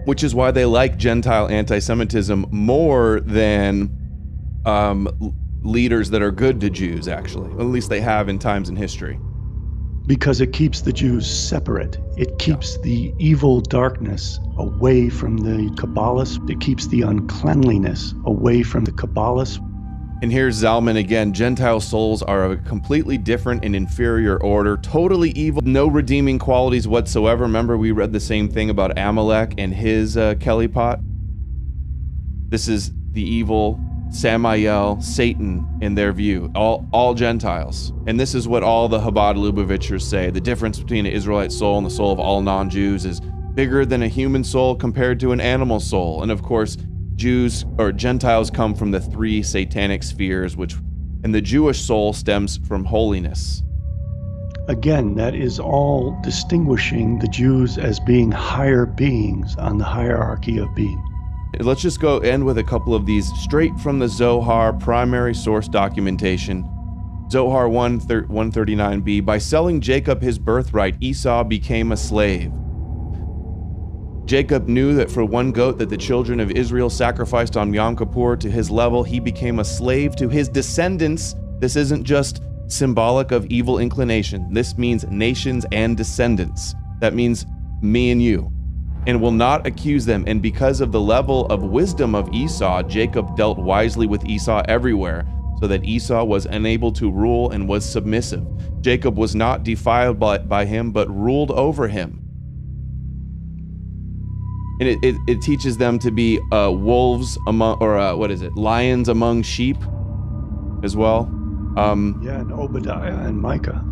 Which is why they like Gentile anti-Semitism more than leaders that are good to Jews, actually. At least they have in times in history. Because it keeps the Jews separate. It keeps the evil darkness away from the Kabbalists. It keeps the uncleanliness away from the Kabbalists. And here's Zalman again. Gentile souls are of a completely different and inferior order, totally evil, no redeeming qualities whatsoever. Remember, we read the same thing about Amalek and his Kelly pot. This is the evil Samael, Satan, in their view, all Gentiles. And this is what all the Chabad Lubavitchers say. The difference between an Israelite soul and the soul of all non-Jews is bigger than a human soul compared to an animal soul. And of course, Jews or Gentiles come from the three satanic spheres, and the Jewish soul stems from holiness. Again, that is all distinguishing the Jews as being higher beings on the hierarchy of being. Let's just go end with a couple of these straight from the Zohar primary source documentation. Zohar 139b, "By selling Jacob his birthright, Esau became a slave. Jacob knew that for one goat that the children of Israel sacrificed on Yom Kippur to his level, he became a slave to his descendants." This isn't just symbolic of evil inclination. This means nations and descendants. That means me and you. "And will not accuse them. And because of the level of wisdom of Esau, Jacob dealt wisely with Esau everywhere, so that Esau was unable to rule and was submissive. Jacob was not defiled by him, but ruled over him." And it teaches them to be wolves among, or lions among sheep as well. And Obadiah and Micah.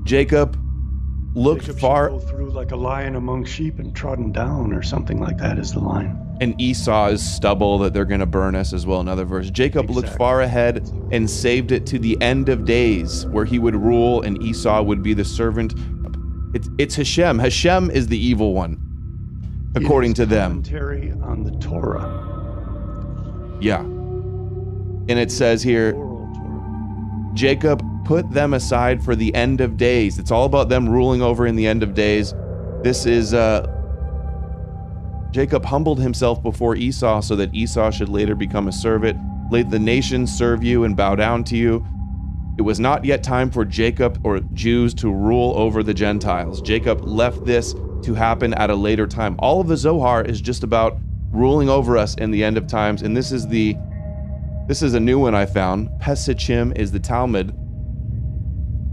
Jacob looked far. Go through like a lion among sheep and trodden down, or something like that is the line. And Esau is stubble that they're going to burn us as well. Another verse. Jacob looked far ahead and saved it to the end of days, where he would rule and Esau would be the servant. It's Hashem. Hashem is the evil one, according to them. Commentary on the Torah. Yeah. And it says here, Jacob put them aside for the end of days. It's all about them ruling over in the end of days. This is, Jacob humbled himself before Esau so that Esau should later become a servant. Let the nations serve you and bow down to you. It was not yet time for Jacob or Jews to rule over the Gentiles. Jacob left this to happen at a later time. All of the Zohar is just about ruling over us in the end of times. And this is a new one I found. Pesachim is the Talmud.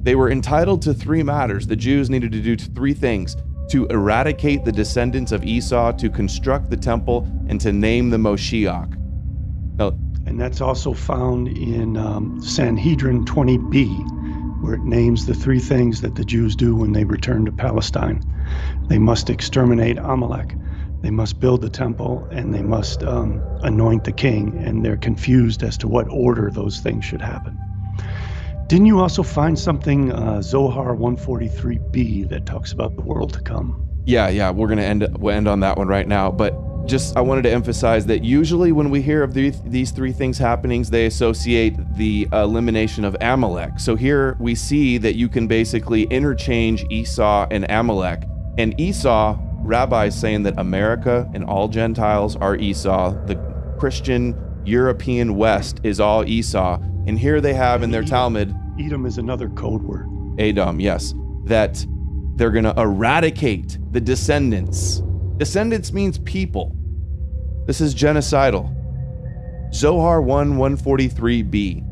They were entitled to three matters. The Jews needed to do three things: to eradicate the descendants of Esau, to construct the temple, and to name the Moshiach. Now, and that's also found in Sanhedrin 20b, where it names the three things that the Jews do when they return to Palestine. They must exterminate Amalek, they must build the temple, and they must anoint the king, and they're confused as to what order those things should happen. Didn't you also find something, Zohar 143b, that talks about the world to come? Yeah, we'll end on that one right now. But just, I wanted to emphasize that usually when we hear of these three things happening, they associate the elimination of Amalek. So here we see that you can basically interchange Esau and Amalek. And Esau, rabbis saying that America and all Gentiles are Esau. The Christian European West is all Esau. And here they have in their Talmud, Edom is another code word. Edom, yes, that they're going to eradicate the descendants. Descendants means people. This is genocidal. Zohar 1:143b.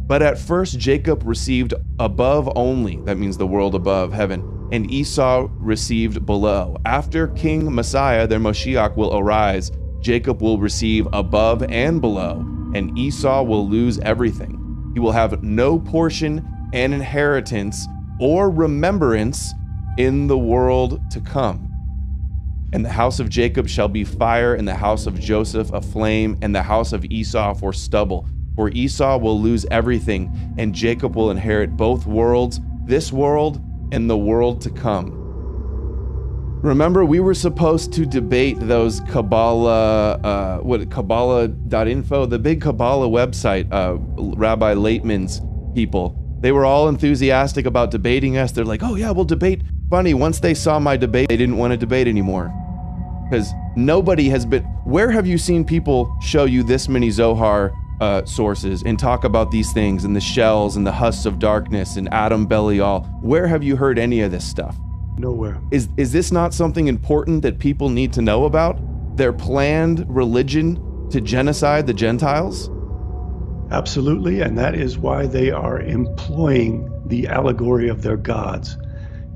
But at first Jacob received above only, that means the world above heaven, and Esau received below. After King Messiah, their Moshiach, will arise, Jacob will receive above and below, and Esau will lose everything. He will have no portion and inheritance or remembrance in the world to come. And the house of Jacob shall be fire, and the house of Joseph a flame, and the house of Esau for stubble. For Esau will lose everything, and Jacob will inherit both worlds, this world and the world to come. Remember, we were supposed to debate those Kabbalah, Kabbalah.info, the big Kabbalah website, Rabbi Laitman's people. They were all enthusiastic about debating us. They're like, oh yeah, we'll debate. Funny, once they saw my debate, they didn't want to debate anymore. Because nobody has been... Where have you seen people show you this many Zohar sources and talk about these things and the shells and the husks of darkness and Adam Belial? Where have you heard any of this stuff? Nowhere. Is this not something important that people need to know about? Their planned religion to genocide the Gentiles? Absolutely, and that is why they are employing the allegory of their gods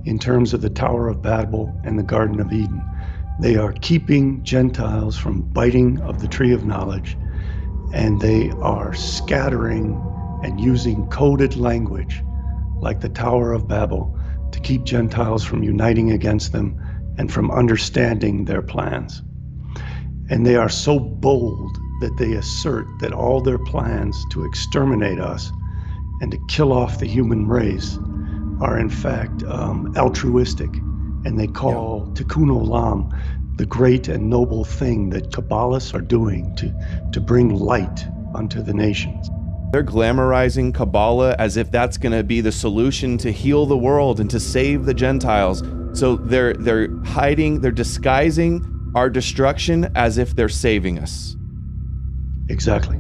in terms of the Tower of Babel and the Garden of Eden. They are keeping Gentiles from biting of the tree of knowledge, and they are scattering and using coded language like the Tower of Babel to keep Gentiles from uniting against them and from understanding their plans. And they are so bold that they assert that all their plans to exterminate us and to kill off the human race are in fact altruistic, and they call Tikkun Olam the great and noble thing that Kabbalahs are doing to bring light unto the nations. They're glamorizing Kabbalah as if that's going to be the solution to heal the world and to save the Gentiles. So they're hiding, they're disguising our destruction as if they're saving us. Exactly.